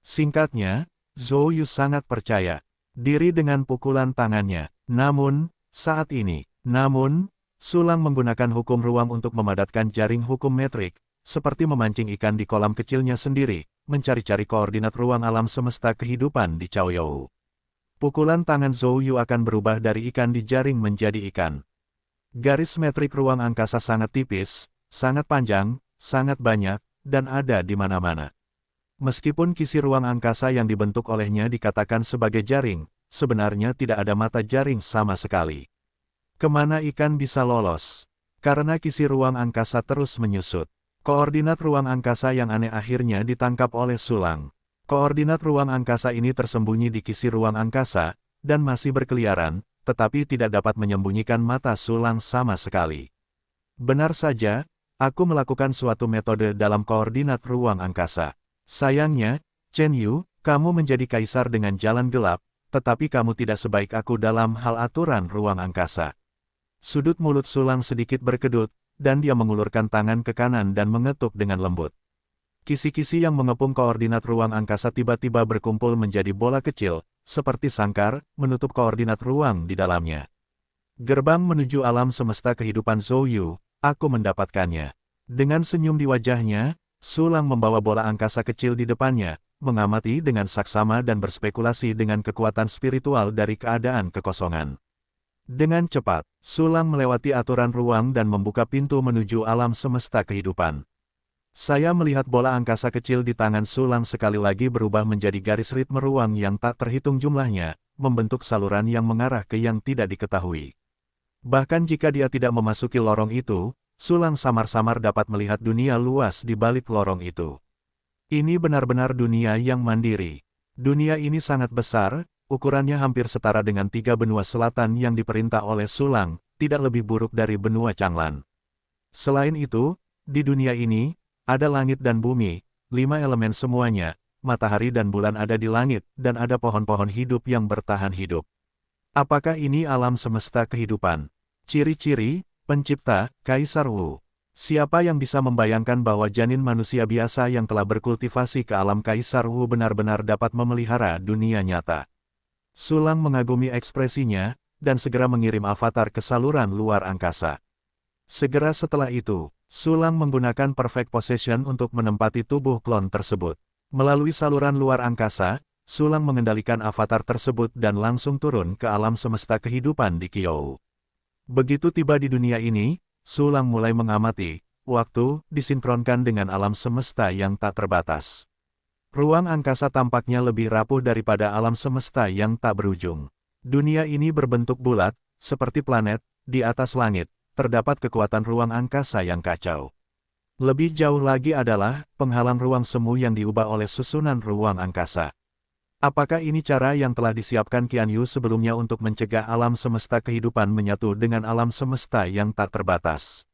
Speaker 1: Singkatnya, Zhou Yu sangat percaya diri dengan pukulan tangannya. Namun, saat ini, Sulang menggunakan hukum ruang untuk memadatkan jaring hukum metrik, seperti memancing ikan di kolam kecilnya sendiri, mencari-cari koordinat ruang alam semesta kehidupan di Chaoyou. Pukulan tangan Zhou Yu akan berubah dari ikan di jaring menjadi ikan. Garis metrik ruang angkasa sangat tipis, sangat panjang, sangat banyak, dan ada di mana-mana. Meskipun kisi ruang angkasa yang dibentuk olehnya dikatakan sebagai jaring, sebenarnya tidak ada mata jaring sama sekali. Kemana ikan bisa lolos? Karena kisi ruang angkasa terus menyusut. Koordinat ruang angkasa yang aneh akhirnya ditangkap oleh Sulang. Koordinat ruang angkasa ini tersembunyi di kisi ruang angkasa, dan masih berkeliaran, tetapi tidak dapat menyembunyikan mata Sulang sama sekali. Benar saja, aku melakukan suatu metode dalam koordinat ruang angkasa. Sayangnya, Chen Yu, kamu menjadi kaisar dengan jalan gelap, tetapi kamu tidak sebaik aku dalam hal aturan ruang angkasa. Sudut mulut Sulang sedikit berkedut, dan dia mengulurkan tangan ke kanan dan mengetuk dengan lembut. Kisi-kisi yang mengepung koordinat ruang angkasa tiba-tiba berkumpul menjadi bola kecil, seperti sangkar, menutup koordinat ruang di dalamnya. Gerbang menuju alam semesta kehidupan Zhou Yu, aku mendapatkannya. Dengan senyum di wajahnya, Sulang membawa bola angkasa kecil di depannya, mengamati dengan saksama dan berspekulasi dengan kekuatan spiritual dari keadaan kekosongan. Dengan cepat, Sulang melewati aturan ruang dan membuka pintu menuju alam semesta kehidupan. Saya melihat bola angkasa kecil di tangan Sulang sekali lagi berubah menjadi garis ritme ruang yang tak terhitung jumlahnya, membentuk saluran yang mengarah ke yang tidak diketahui. Bahkan jika dia tidak memasuki lorong itu, Sulang samar-samar dapat melihat dunia luas di balik lorong itu. Ini benar-benar dunia yang mandiri. Dunia ini sangat besar, ukurannya hampir setara dengan 3 benua selatan yang diperintah oleh Sulang, tidak lebih buruk dari benua Changlan. Selain itu, di dunia ini, ada langit dan bumi, 5 elemen semuanya, matahari dan bulan ada di langit, dan ada pohon-pohon hidup yang bertahan hidup. Apakah ini alam semesta kehidupan? Ciri-ciri, pencipta, Kaisar Wu. Siapa yang bisa membayangkan bahwa janin manusia biasa yang telah berkultivasi ke alam Kaisar Wu benar-benar dapat memelihara dunia nyata? Sulang mengagumi ekspresinya, dan segera mengirim avatar ke saluran luar angkasa. Segera setelah itu, Sulang menggunakan Perfect Possession untuk menempati tubuh klon tersebut. Melalui saluran luar angkasa, Sulang mengendalikan avatar tersebut dan langsung turun ke alam semesta kehidupan di Qiyou. Begitu tiba di dunia ini, Sulang mulai mengamati, waktu disinkronkan dengan alam semesta yang tak terbatas. Ruang angkasa tampaknya lebih rapuh daripada alam semesta yang tak berujung. Dunia ini berbentuk bulat, seperti planet, di atas langit, terdapat kekuatan ruang angkasa yang kacau. Lebih jauh lagi adalah penghalang ruang semu yang diubah oleh susunan ruang angkasa. Apakah ini cara yang telah disiapkan Qian Yu sebelumnya untuk mencegah alam semesta kehidupan menyatu dengan alam semesta yang tak terbatas?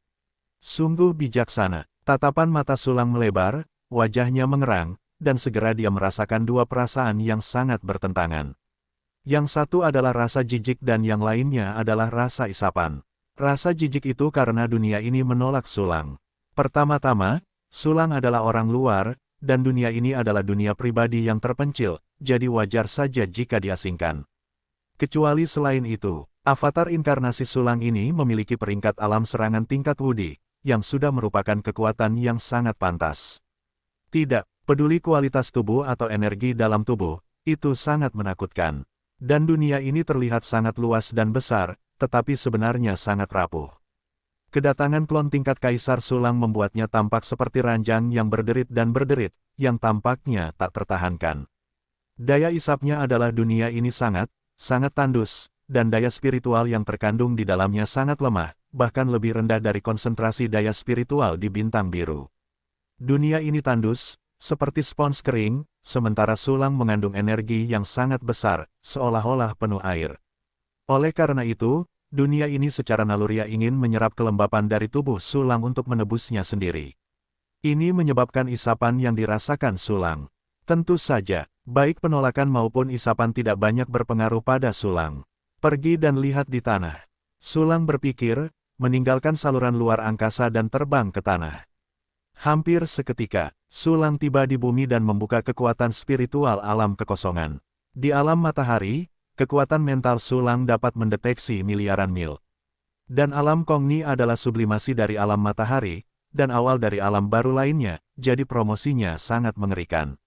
Speaker 1: Sungguh bijaksana. Tatapan mata Sulang melebar, wajahnya mengerang, dan segera dia merasakan dua perasaan yang sangat bertentangan. Yang satu adalah rasa jijik dan yang lainnya adalah rasa isapan. Rasa jijik itu karena dunia ini menolak Sulang. Pertama-tama, Sulang adalah orang luar, dan dunia ini adalah dunia pribadi yang terpencil, jadi wajar saja jika diasingkan. Kecuali selain itu, avatar inkarnasi Sulang ini memiliki peringkat alam serangan tingkat Wudi, yang sudah merupakan kekuatan yang sangat pantas. Tidak peduli kualitas tubuh atau energi dalam tubuh, itu sangat menakutkan. Dan dunia ini terlihat sangat luas dan besar, tetapi sebenarnya sangat rapuh. Kedatangan klon tingkat Kaisar Sulang membuatnya tampak seperti ranjang yang berderit dan berderit, yang tampaknya tak tertahankan. Daya isapnya adalah dunia ini sangat tandus, dan daya spiritual yang terkandung di dalamnya sangat lemah, bahkan lebih rendah dari konsentrasi daya spiritual di bintang biru. Dunia ini tandus, seperti spons kering, sementara Sulang mengandung energi yang sangat besar, seolah-olah penuh air. Oleh karena itu, dunia ini secara naluriah ingin menyerap kelembapan dari tubuh Sulang untuk menebusnya sendiri. Ini menyebabkan isapan yang dirasakan Sulang. Tentu saja, baik penolakan maupun isapan tidak banyak berpengaruh pada Sulang. Pergi dan lihat di tanah. Sulang berpikir, meninggalkan saluran luar angkasa dan terbang ke tanah. Hampir seketika, Sulang tiba di bumi dan membuka kekuatan spiritual alam kekosongan. Di alam matahari, kekuatan mental Sulang dapat mendeteksi miliaran mil. Dan alam kongni adalah sublimasi dari alam matahari, dan awal dari alam baru lainnya, jadi promosinya sangat mengerikan.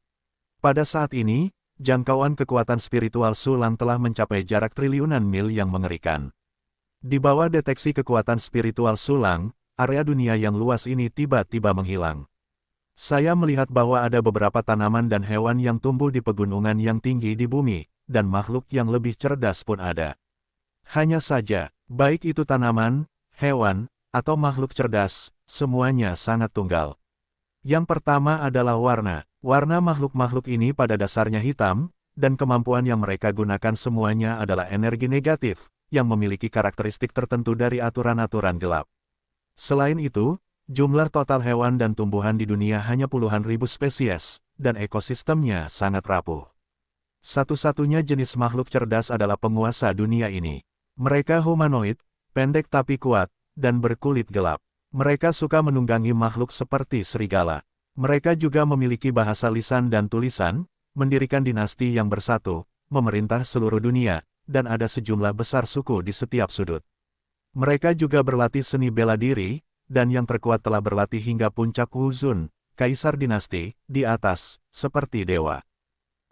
Speaker 1: Pada saat ini, jangkauan kekuatan spiritual Sulang telah mencapai jarak triliunan mil yang mengerikan. Di bawah deteksi kekuatan spiritual Sulang, area dunia yang luas ini tiba-tiba menghilang. Saya melihat bahwa ada beberapa tanaman dan hewan yang tumbuh di pegunungan yang tinggi di bumi, dan makhluk yang lebih cerdas pun ada. Hanya saja, baik itu tanaman, hewan, atau makhluk cerdas, semuanya sangat tunggal. Yang pertama adalah warna. Warna makhluk-makhluk ini pada dasarnya hitam, dan kemampuan yang mereka gunakan semuanya adalah energi negatif, yang memiliki karakteristik tertentu dari aturan-aturan gelap. Selain itu, jumlah total hewan dan tumbuhan di dunia hanya puluhan ribu spesies, dan ekosistemnya sangat rapuh. Satu-satunya jenis makhluk cerdas adalah penguasa dunia ini. Mereka humanoid, pendek tapi kuat, dan berkulit gelap. Mereka suka menunggangi makhluk seperti serigala. Mereka juga memiliki bahasa lisan dan tulisan, mendirikan dinasti yang bersatu, memerintah seluruh dunia, dan ada sejumlah besar suku di setiap sudut. Mereka juga berlatih seni bela diri, dan yang terkuat telah berlatih hingga puncak Wuzun, kaisar dinasti, di atas, seperti dewa.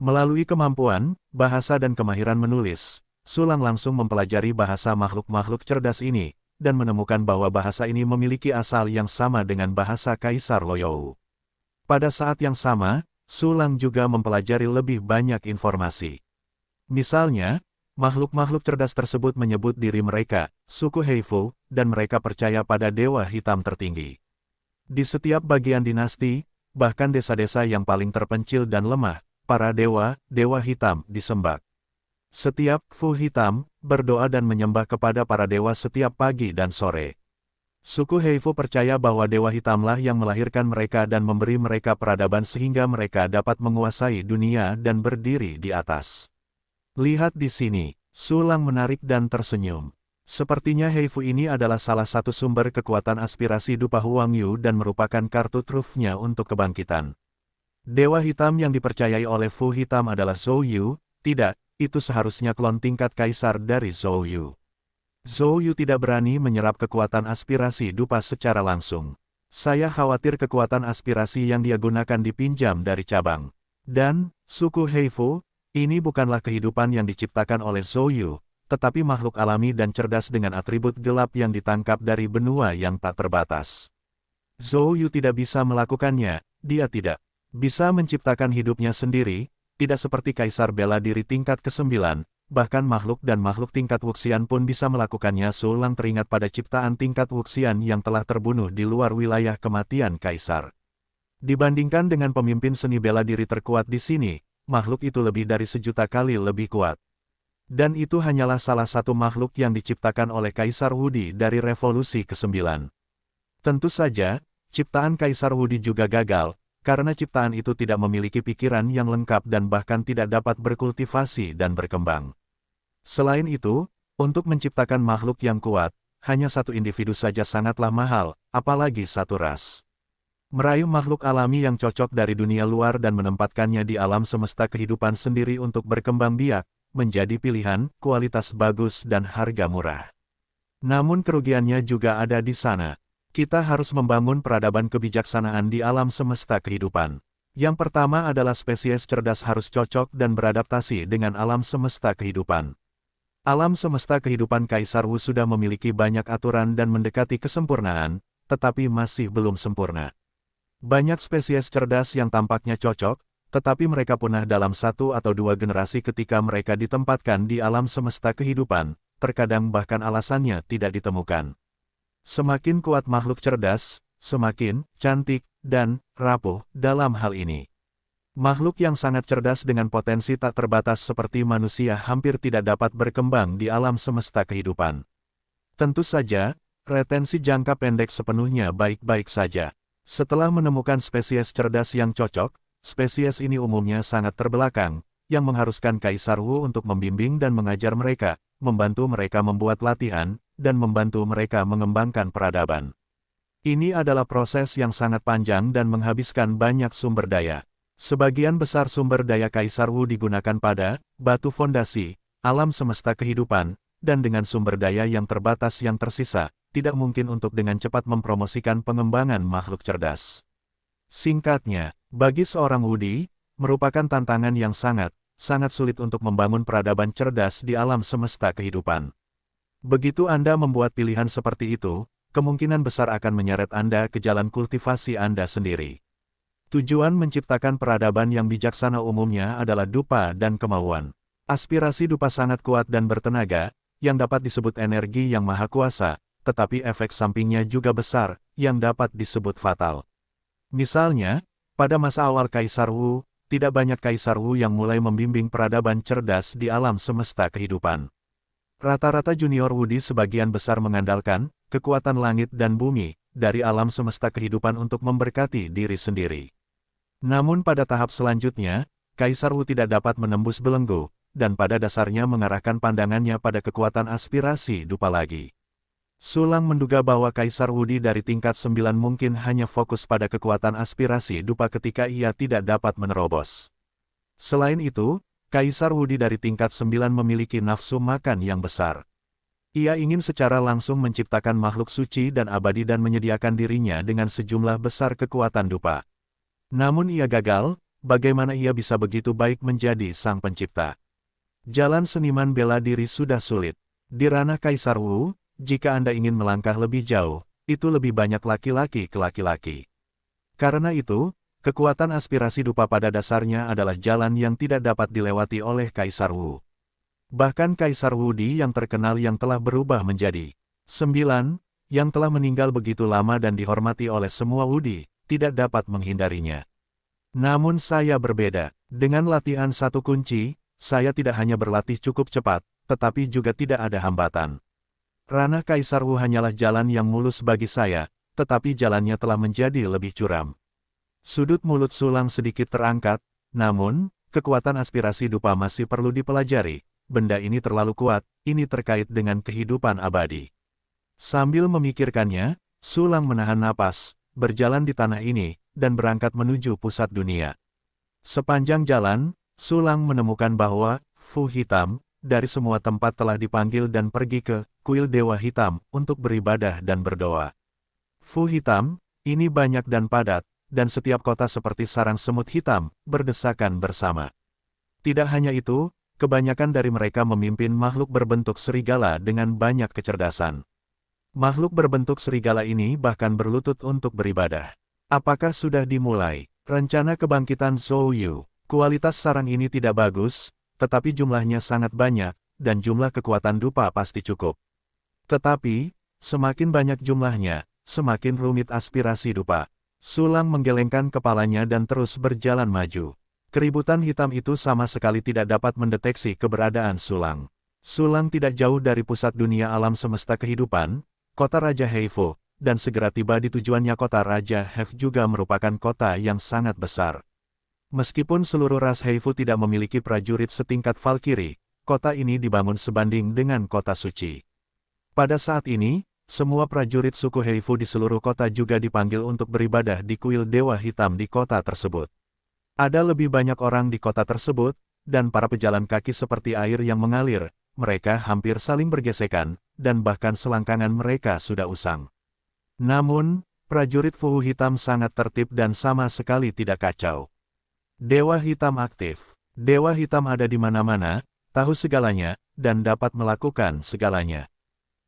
Speaker 1: Melalui kemampuan, bahasa dan kemahiran menulis, Sulang langsung mempelajari bahasa makhluk-makhluk cerdas ini, dan menemukan bahwa bahasa ini memiliki asal yang sama dengan bahasa Kaisar Loyou. Pada saat yang sama, Sulang juga mempelajari lebih banyak informasi. Misalnya, makhluk-makhluk cerdas tersebut menyebut diri mereka, suku Heifu, dan mereka percaya pada dewa hitam tertinggi. Di setiap bagian dinasti, bahkan desa-desa yang paling terpencil dan lemah, para dewa hitam disembah. Setiap Fu hitam berdoa dan menyembah kepada para dewa setiap pagi dan sore. Suku Heifu percaya bahwa Dewa Hitamlah yang melahirkan mereka dan memberi mereka peradaban sehingga mereka dapat menguasai dunia dan berdiri di atas. Lihat di sini, Su Lang menarik dan tersenyum. Sepertinya Heifu ini adalah salah satu sumber kekuatan aspirasi dupa Huang Yu dan merupakan kartu trufnya untuk kebangkitan. Dewa Hitam yang dipercayai oleh Fu Hitam adalah Zhou Yu, tidak, itu seharusnya klon tingkat kaisar dari Zhou Yu. Zhou Yu tidak berani menyerap kekuatan aspirasi dupa secara langsung. Saya khawatir kekuatan aspirasi yang dia gunakan dipinjam dari cabang. Dan, suku Heifu, ini bukanlah kehidupan yang diciptakan oleh Zhou Yu, tetapi makhluk alami dan cerdas dengan atribut gelap yang ditangkap dari benua yang tak terbatas. Zhou Yu tidak bisa melakukannya, dia tidak bisa menciptakan hidupnya sendiri, tidak seperti kaisar bela diri tingkat ke-9, bahkan makhluk dan makhluk tingkat Wuxian pun bisa melakukannya. Su Lang teringat pada ciptaan tingkat Wuxian yang telah terbunuh di luar wilayah kematian kaisar. Dibandingkan dengan pemimpin seni bela diri terkuat di sini, makhluk itu lebih dari 1.000.000 kali lebih kuat. Dan itu hanyalah salah satu makhluk yang diciptakan oleh Kaisar Wudi dari Revolusi ke-9. Tentu saja, ciptaan Kaisar Wudi juga gagal, karena ciptaan itu tidak memiliki pikiran yang lengkap dan bahkan tidak dapat berkultivasi dan berkembang. Selain itu, untuk menciptakan makhluk yang kuat, hanya satu individu saja sangatlah mahal, apalagi satu ras. Meraih makhluk alami yang cocok dari dunia luar dan menempatkannya di alam semesta kehidupan sendiri untuk berkembang biak, menjadi pilihan, kualitas bagus dan harga murah. Namun kerugiannya juga ada di sana. Kita harus membangun peradaban kebijaksanaan di alam semesta kehidupan. Yang pertama adalah spesies cerdas harus cocok dan beradaptasi dengan alam semesta kehidupan. Alam semesta kehidupan Kaisar Wu sudah memiliki banyak aturan dan mendekati kesempurnaan, tetapi masih belum sempurna. Banyak spesies cerdas yang tampaknya cocok, tetapi mereka punah dalam 1 atau 2 generasi ketika mereka ditempatkan di alam semesta kehidupan, terkadang bahkan alasannya tidak ditemukan. Semakin kuat makhluk cerdas, semakin cantik dan rapuh dalam hal ini. Makhluk yang sangat cerdas dengan potensi tak terbatas seperti manusia hampir tidak dapat berkembang di alam semesta kehidupan. Tentu saja, retensi jangka pendek sepenuhnya baik-baik saja. Setelah menemukan spesies cerdas yang cocok, spesies ini umumnya sangat terbelakang, yang mengharuskan Kaisar Wu untuk membimbing dan mengajar mereka, membantu mereka membuat latihan, dan membantu mereka mengembangkan peradaban. Ini adalah proses yang sangat panjang dan menghabiskan banyak sumber daya. Sebagian besar sumber daya Kaisar Wu digunakan pada batu fondasi, alam semesta kehidupan, dan dengan sumber daya yang terbatas yang tersisa, tidak mungkin untuk dengan cepat mempromosikan pengembangan makhluk cerdas. Singkatnya, bagi seorang Wudi, merupakan tantangan yang sangat sulit untuk membangun peradaban cerdas di alam semesta kehidupan. Begitu Anda membuat pilihan seperti itu, kemungkinan besar akan menyeret Anda ke jalan kultivasi Anda sendiri. Tujuan menciptakan peradaban yang bijaksana umumnya adalah dupa dan kemauan. Aspirasi dupa sangat kuat dan bertenaga, yang dapat disebut energi yang maha kuasa, tetapi efek sampingnya juga besar, yang dapat disebut fatal. Misalnya, pada masa awal Kaisar Wu, tidak banyak Kaisar Wu yang mulai membimbing peradaban cerdas di alam semesta kehidupan. Rata-rata junior Wudi sebagian besar mengandalkan kekuatan langit dan bumi dari alam semesta kehidupan untuk memberkati diri sendiri. Namun pada tahap selanjutnya, Kaisar Wu tidak dapat menembus belenggu, dan pada dasarnya mengarahkan pandangannya pada kekuatan aspirasi dupa lagi. Su Lang menduga bahwa Kaisar Wudi dari tingkat 9 mungkin hanya fokus pada kekuatan aspirasi dupa ketika ia tidak dapat menerobos. Selain itu, Kaisar Wudi dari tingkat 9 memiliki nafsu makan yang besar. Ia ingin secara langsung menciptakan makhluk suci dan abadi dan menyediakan dirinya dengan sejumlah besar kekuatan dupa. Namun ia gagal, bagaimana ia bisa begitu baik menjadi sang pencipta? Jalan seniman bela diri sudah sulit. Di ranah Kaisar Wu, jika Anda ingin melangkah lebih jauh, itu lebih banyak laki-laki ke laki-laki. Karena itu, kekuatan aspirasi dupa pada dasarnya adalah jalan yang tidak dapat dilewati oleh Kaisar Wu. Bahkan Kaisar Wudi yang terkenal yang telah berubah menjadi 9, yang telah meninggal begitu lama dan dihormati oleh semua Wudi, tidak dapat menghindarinya. Namun saya berbeda. Dengan latihan satu kunci, saya tidak hanya berlatih cukup cepat, tetapi juga tidak ada hambatan. Ranah Kaisar Wu hanyalah jalan yang mulus bagi saya, tetapi jalannya telah menjadi lebih curam. Sudut mulut Sulang sedikit terangkat, namun, kekuatan aspirasi dupa masih perlu dipelajari. Benda ini terlalu kuat, ini terkait dengan kehidupan abadi. Sambil memikirkannya, Sulang menahan napas, berjalan di tanah ini, dan berangkat menuju pusat dunia. Sepanjang jalan, Sulang menemukan bahwa Fu Hitam dari semua tempat telah dipanggil dan pergi ke kuil Dewa Hitam untuk beribadah dan berdoa. Fu Hitam ini banyak dan padat, dan setiap kota seperti sarang semut hitam berdesakan bersama. Tidak hanya itu, kebanyakan dari mereka memimpin makhluk berbentuk serigala dengan banyak kecerdasan. Makhluk berbentuk serigala ini bahkan berlutut untuk beribadah. Apakah sudah dimulai rencana kebangkitan Zhou Yu? Kualitas sarang ini tidak bagus, tetapi jumlahnya sangat banyak, dan jumlah kekuatan dupa pasti cukup. Tetapi, semakin banyak jumlahnya, semakin rumit aspirasi dupa. Sulang menggelengkan kepalanya dan terus berjalan maju. Keributan hitam itu sama sekali tidak dapat mendeteksi keberadaan Sulang. Sulang tidak jauh dari pusat dunia alam semesta kehidupan, kota Raja Heifu, dan segera tiba di tujuannya. Kota Raja Hef juga merupakan kota yang sangat besar. Meskipun seluruh ras Heifu tidak memiliki prajurit setingkat Valkyrie, kota ini dibangun sebanding dengan kota suci. Pada saat ini, semua prajurit suku Heifu di seluruh kota juga dipanggil untuk beribadah di kuil Dewa Hitam di kota tersebut. Ada lebih banyak orang di kota tersebut, dan para pejalan kaki seperti air yang mengalir, mereka hampir saling bergesekan, dan bahkan selangkangan mereka sudah usang. Namun, prajurit Fu Hitam sangat tertib dan sama sekali tidak kacau. Dewa Hitam aktif. Dewa Hitam ada di mana-mana, tahu segalanya, dan dapat melakukan segalanya.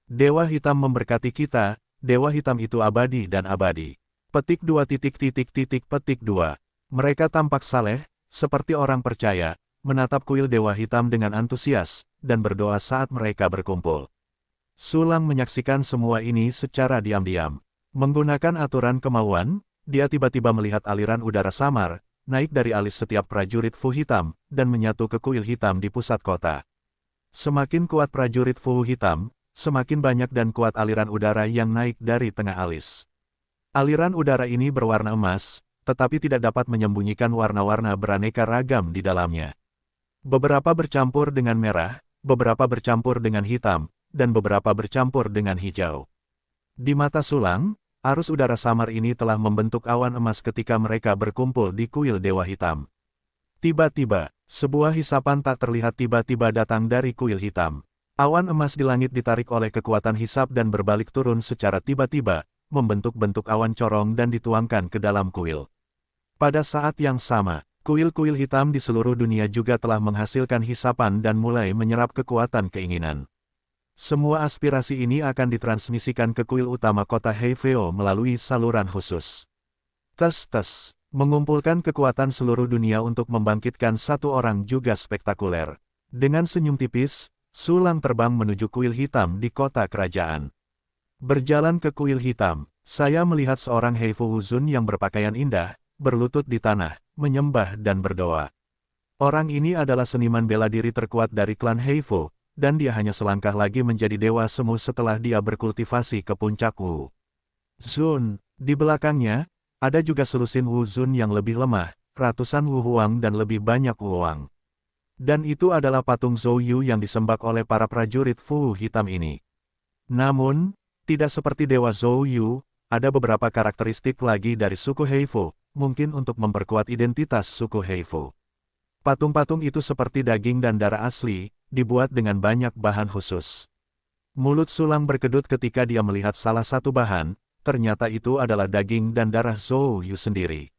Speaker 1: Dewa Hitam memberkati kita, Dewa Hitam itu abadi dan abadi. Petik 2 petik 2. Mereka tampak saleh, seperti orang percaya, menatap kuil Dewa Hitam dengan antusias, dan berdoa saat mereka berkumpul. Sulang menyaksikan semua ini secara diam-diam. Menggunakan aturan kemauan, dia tiba-tiba melihat aliran udara samar, naik dari alis setiap prajurit Fu Hitam, dan menyatu ke kuil hitam di pusat kota. Semakin kuat prajurit Fu Hitam, semakin banyak dan kuat aliran udara yang naik dari tengah alis. Aliran udara ini berwarna emas, tetapi tidak dapat menyembunyikan warna-warna beraneka ragam di dalamnya. Beberapa bercampur dengan merah, beberapa bercampur dengan hitam, dan beberapa bercampur dengan hijau. Di mata Sulang, arus udara samar ini telah membentuk awan emas ketika mereka berkumpul di kuil Dewa Hitam. Tiba-tiba, sebuah hisapan tak terlihat tiba-tiba datang dari kuil hitam. Awan emas di langit ditarik oleh kekuatan hisap dan berbalik turun secara tiba-tiba, membentuk bentuk awan corong dan dituangkan ke dalam kuil. Pada saat yang sama, kuil-kuil hitam di seluruh dunia juga telah menghasilkan hisapan dan mulai menyerap kekuatan keinginan. Semua aspirasi ini akan ditransmisikan ke kuil utama kota Heifei melalui saluran khusus. Tes-tes, mengumpulkan kekuatan seluruh dunia untuk membangkitkan satu orang juga spektakuler. Dengan senyum tipis, Sulang terbang menuju kuil hitam di kota kerajaan. Berjalan ke kuil hitam, saya melihat seorang Heifu Huzun yang berpakaian indah, berlutut di tanah, menyembah dan berdoa. Orang ini adalah seniman bela diri terkuat dari klan Heifu, dan dia hanya selangkah lagi menjadi dewa semu setelah dia berkultivasi ke puncak Wu Zun. Di belakangnya, ada juga selusin Wu Zun yang lebih lemah, ratusan Wu Huang dan lebih banyak Wu Huang. Dan itu adalah patung Zhou Yu yang disembah oleh para prajurit Fu Hitam ini. Namun, tidak seperti Dewa Zhou Yu, ada beberapa karakteristik lagi dari suku Heifu, mungkin untuk memperkuat identitas suku Heifu. Patung-patung itu seperti daging dan darah asli, dibuat dengan banyak bahan khusus. Mulut Sulang berkedut ketika dia melihat salah satu bahan, ternyata itu adalah daging dan darah Zhou Yu sendiri.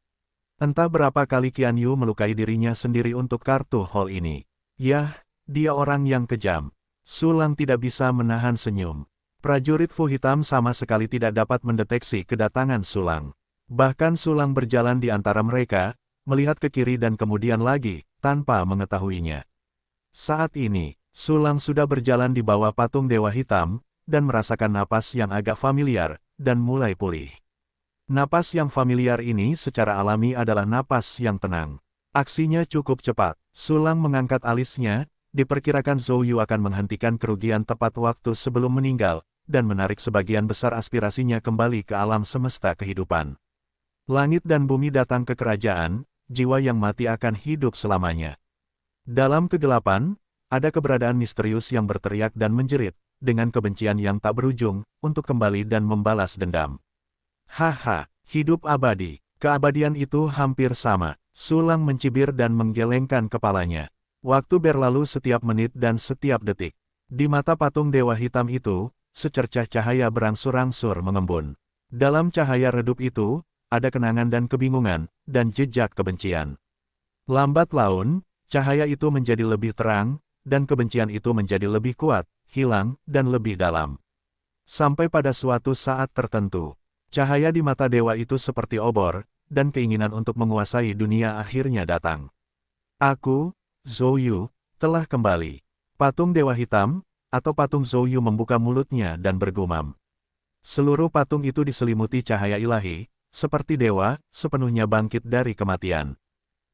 Speaker 1: Entah berapa kali Qian Yu melukai dirinya sendiri untuk kartu hall ini. Yah, dia orang yang kejam. Sulang tidak bisa menahan senyum. Prajurit Fu Hitam sama sekali tidak dapat mendeteksi kedatangan Sulang. Bahkan Sulang berjalan di antara mereka, melihat ke kiri dan kemudian lagi, tanpa mengetahuinya. Saat ini, Sulang sudah berjalan di bawah patung Dewa Hitam, dan merasakan napas yang agak familiar, dan mulai pulih. Napas yang familiar ini secara alami adalah napas yang tenang. Aksinya cukup cepat. Sulang mengangkat alisnya, diperkirakan Zhou Yu akan menghentikan kerugian tepat waktu sebelum meninggal, dan menarik sebagian besar aspirasinya kembali ke alam semesta kehidupan. Langit dan bumi datang ke kerajaan, jiwa yang mati akan hidup selamanya. Dalam kegelapan, ada keberadaan misterius yang berteriak dan menjerit, dengan kebencian yang tak berujung, untuk kembali dan membalas dendam. Haha, hidup abadi. Keabadian itu hampir sama. Sulang mencibir dan menggelengkan kepalanya. Waktu berlalu setiap menit dan setiap detik. Di mata patung dewa hitam itu, secercah cahaya berangsur-angsur mengembun. Dalam cahaya redup itu, ada kenangan dan kebingungan, dan jejak kebencian. Lambat laun, cahaya itu menjadi lebih terang, dan kebencian itu menjadi lebih kuat, hilang, dan lebih dalam. Sampai pada suatu saat tertentu, cahaya di mata dewa itu seperti obor, dan keinginan untuk menguasai dunia akhirnya datang. Aku, Zhou Yu, telah kembali. Patung dewa hitam, atau patung Zhou Yu membuka mulutnya dan bergumam. Seluruh patung itu diselimuti cahaya ilahi, seperti dewa, sepenuhnya bangkit dari kematian.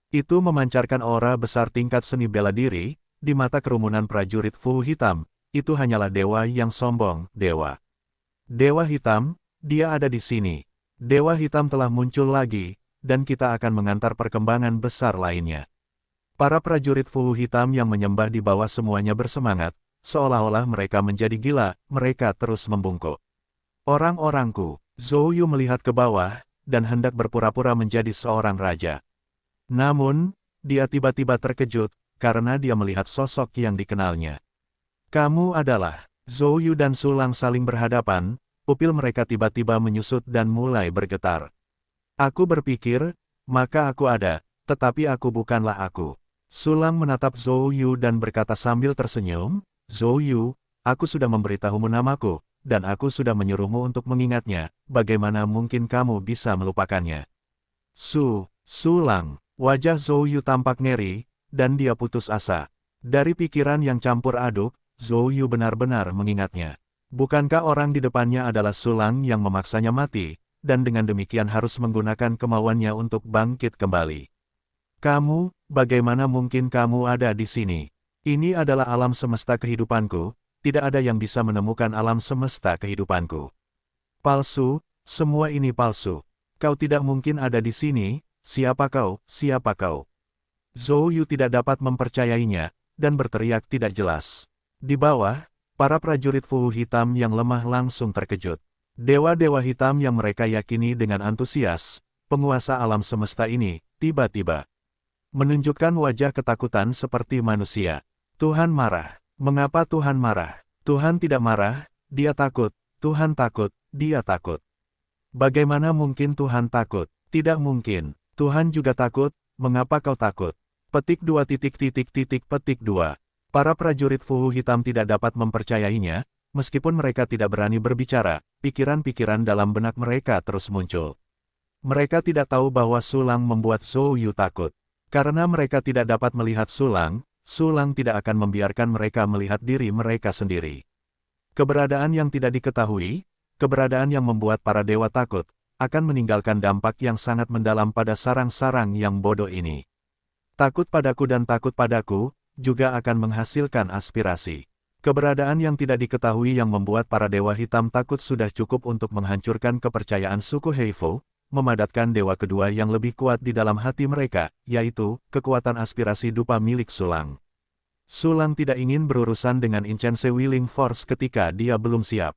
Speaker 1: Itu memancarkan aura besar tingkat seni bela diri, di mata kerumunan prajurit Fu hitam, itu hanyalah dewa yang sombong, dewa. Dewa hitam, dia ada di sini. Dewa hitam telah muncul lagi, dan kita akan mengantar perkembangan besar lainnya. Para prajurit Fu hitam yang menyembah di bawah semuanya bersemangat, seolah-olah mereka menjadi gila, mereka terus membungkuk. Orang-orangku, Zhou Yu melihat ke bawah, dan hendak berpura-pura menjadi seorang raja. Namun, dia tiba-tiba terkejut, karena dia melihat sosok yang dikenalnya. Kamu adalah... Zhou Yu dan Sulang saling berhadapan, pupil mereka tiba-tiba menyusut dan mulai bergetar. Aku berpikir, maka aku ada, tetapi aku bukanlah aku. Sulang menatap Zhou Yu dan berkata sambil tersenyum, Zhou Yu, aku sudah memberitahumu namaku, dan aku sudah menyuruhmu untuk mengingatnya, bagaimana mungkin kamu bisa melupakannya? Sulang, wajah Zhou Yu tampak ngeri, dan dia putus asa. Dari pikiran yang campur aduk, Zhou Yu benar-benar mengingatnya. Bukankah orang di depannya adalah Sulang yang memaksanya mati, dan dengan demikian harus menggunakan kemauannya untuk bangkit kembali? Kamu, bagaimana mungkin kamu ada di sini? Ini adalah alam semesta kehidupanku, tidak ada yang bisa menemukan alam semesta kehidupanku. Palsu, semua ini palsu. Kau tidak mungkin ada di sini, siapa kau, siapa kau? Zhou Yu tidak dapat mempercayainya, dan berteriak tidak jelas. Di bawah, para prajurit Fu hitam yang lemah langsung terkejut. Dewa-dewa hitam yang mereka yakini dengan antusias, penguasa alam semesta ini, tiba-tiba menunjukkan wajah ketakutan seperti manusia. Tuhan marah. Mengapa Tuhan marah? Tuhan tidak marah, dia takut. Tuhan takut, dia takut. Bagaimana mungkin Tuhan takut? Tidak mungkin. Tuhan juga takut, mengapa kau takut? Petik 2 petik 2. Para prajurit Fu hitam tidak dapat mempercayainya, meskipun mereka tidak berani berbicara, pikiran-pikiran dalam benak mereka terus muncul. Mereka tidak tahu bahwa Sulang membuat Zhou Yu takut. Karena mereka tidak dapat melihat Sulang, Sulang tidak akan membiarkan mereka melihat diri mereka sendiri. Keberadaan yang tidak diketahui, keberadaan yang membuat para dewa takut, akan meninggalkan dampak yang sangat mendalam pada sarang-sarang yang bodoh ini. Takut padaku dan takut padaku, juga akan menghasilkan aspirasi. Keberadaan yang tidak diketahui yang membuat para dewa hitam takut sudah cukup untuk menghancurkan kepercayaan suku Heifu, memadatkan dewa kedua yang lebih kuat di dalam hati mereka, yaitu kekuatan aspirasi dupa milik Sulang. Sulang tidak ingin berurusan dengan Intense Willing Force ketika dia belum siap.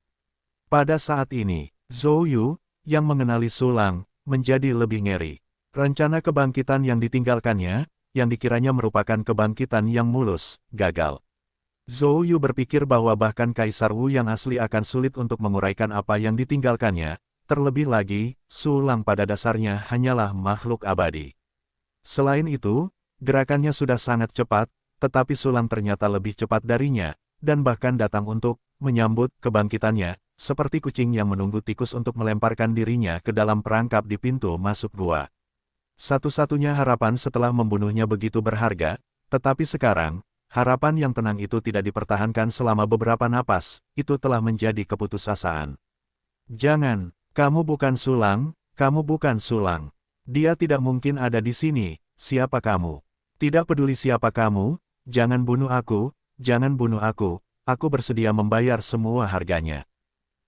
Speaker 1: Pada saat ini, Zhou Yu, yang mengenali Sulang, menjadi lebih ngeri. Rencana kebangkitan yang ditinggalkannya, yang dikiranya merupakan kebangkitan yang mulus, gagal. Zhou Yu berpikir bahwa bahkan Kaisar Wu yang asli akan sulit untuk menguraikan apa yang ditinggalkannya, terlebih lagi, Sulang pada dasarnya hanyalah makhluk abadi. Selain itu, gerakannya sudah sangat cepat, tetapi Sulang ternyata lebih cepat darinya, dan bahkan datang untuk menyambut kebangkitannya, seperti kucing yang menunggu tikus untuk melemparkan dirinya ke dalam perangkap di pintu masuk gua. Satu-satunya harapan setelah membunuhnya begitu berharga, tetapi sekarang, harapan yang tenang itu tidak dipertahankan selama beberapa napas, itu telah menjadi keputusasaan. Jangan, kamu bukan Sulang, kamu bukan Sulang. Dia tidak mungkin ada di sini, siapa kamu? Tidak peduli siapa kamu, jangan bunuh aku, aku bersedia membayar semua harganya.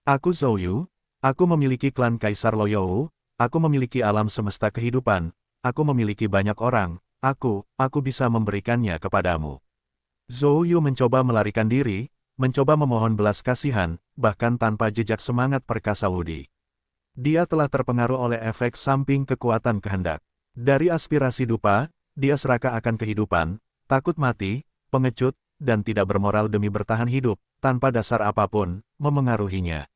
Speaker 2: Aku Zhou Yu, aku memiliki klan Kaisar Loyou, aku memiliki alam semesta kehidupan, aku memiliki banyak orang, aku bisa memberikannya kepadamu. Zhou Yu mencoba melarikan diri, mencoba memohon belas kasihan, bahkan tanpa jejak semangat perkasa Wudi. Dia telah terpengaruh oleh efek samping kekuatan kehendak. Dari aspirasi dupa, dia serakah akan kehidupan, takut mati, pengecut, dan tidak bermoral demi bertahan hidup, tanpa dasar apapun, memengaruhinya.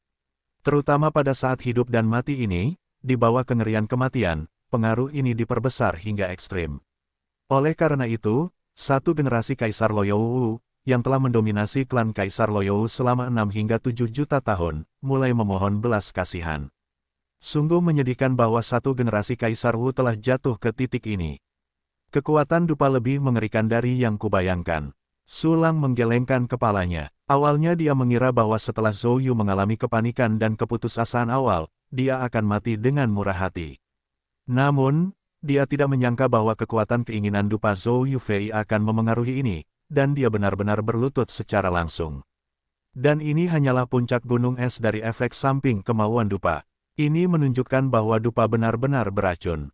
Speaker 2: Terutama pada saat hidup dan mati ini, di bawah kengerian kematian, pengaruh ini diperbesar hingga ekstrim. Oleh karena itu, satu generasi Kaisar Loyou, yang telah mendominasi klan Kaisar Loyou selama 6 hingga 7 juta tahun, mulai memohon belas kasihan. Sungguh menyedihkan bahwa satu generasi Kaisar Wu telah jatuh ke titik ini. Kekuatan dupa lebih mengerikan dari yang kubayangkan. Sulang menggelengkan kepalanya. Awalnya dia mengira bahwa setelah Zhou Yu mengalami kepanikan dan keputusasaan awal, dia akan mati dengan murah hati. Namun, dia tidak menyangka bahwa kekuatan keinginan dupa Zhou Yufei akan memengaruhi ini, dan dia benar-benar berlutut secara langsung. Dan ini hanyalah puncak gunung es dari efek samping kemauan dupa. Ini menunjukkan bahwa dupa benar-benar beracun.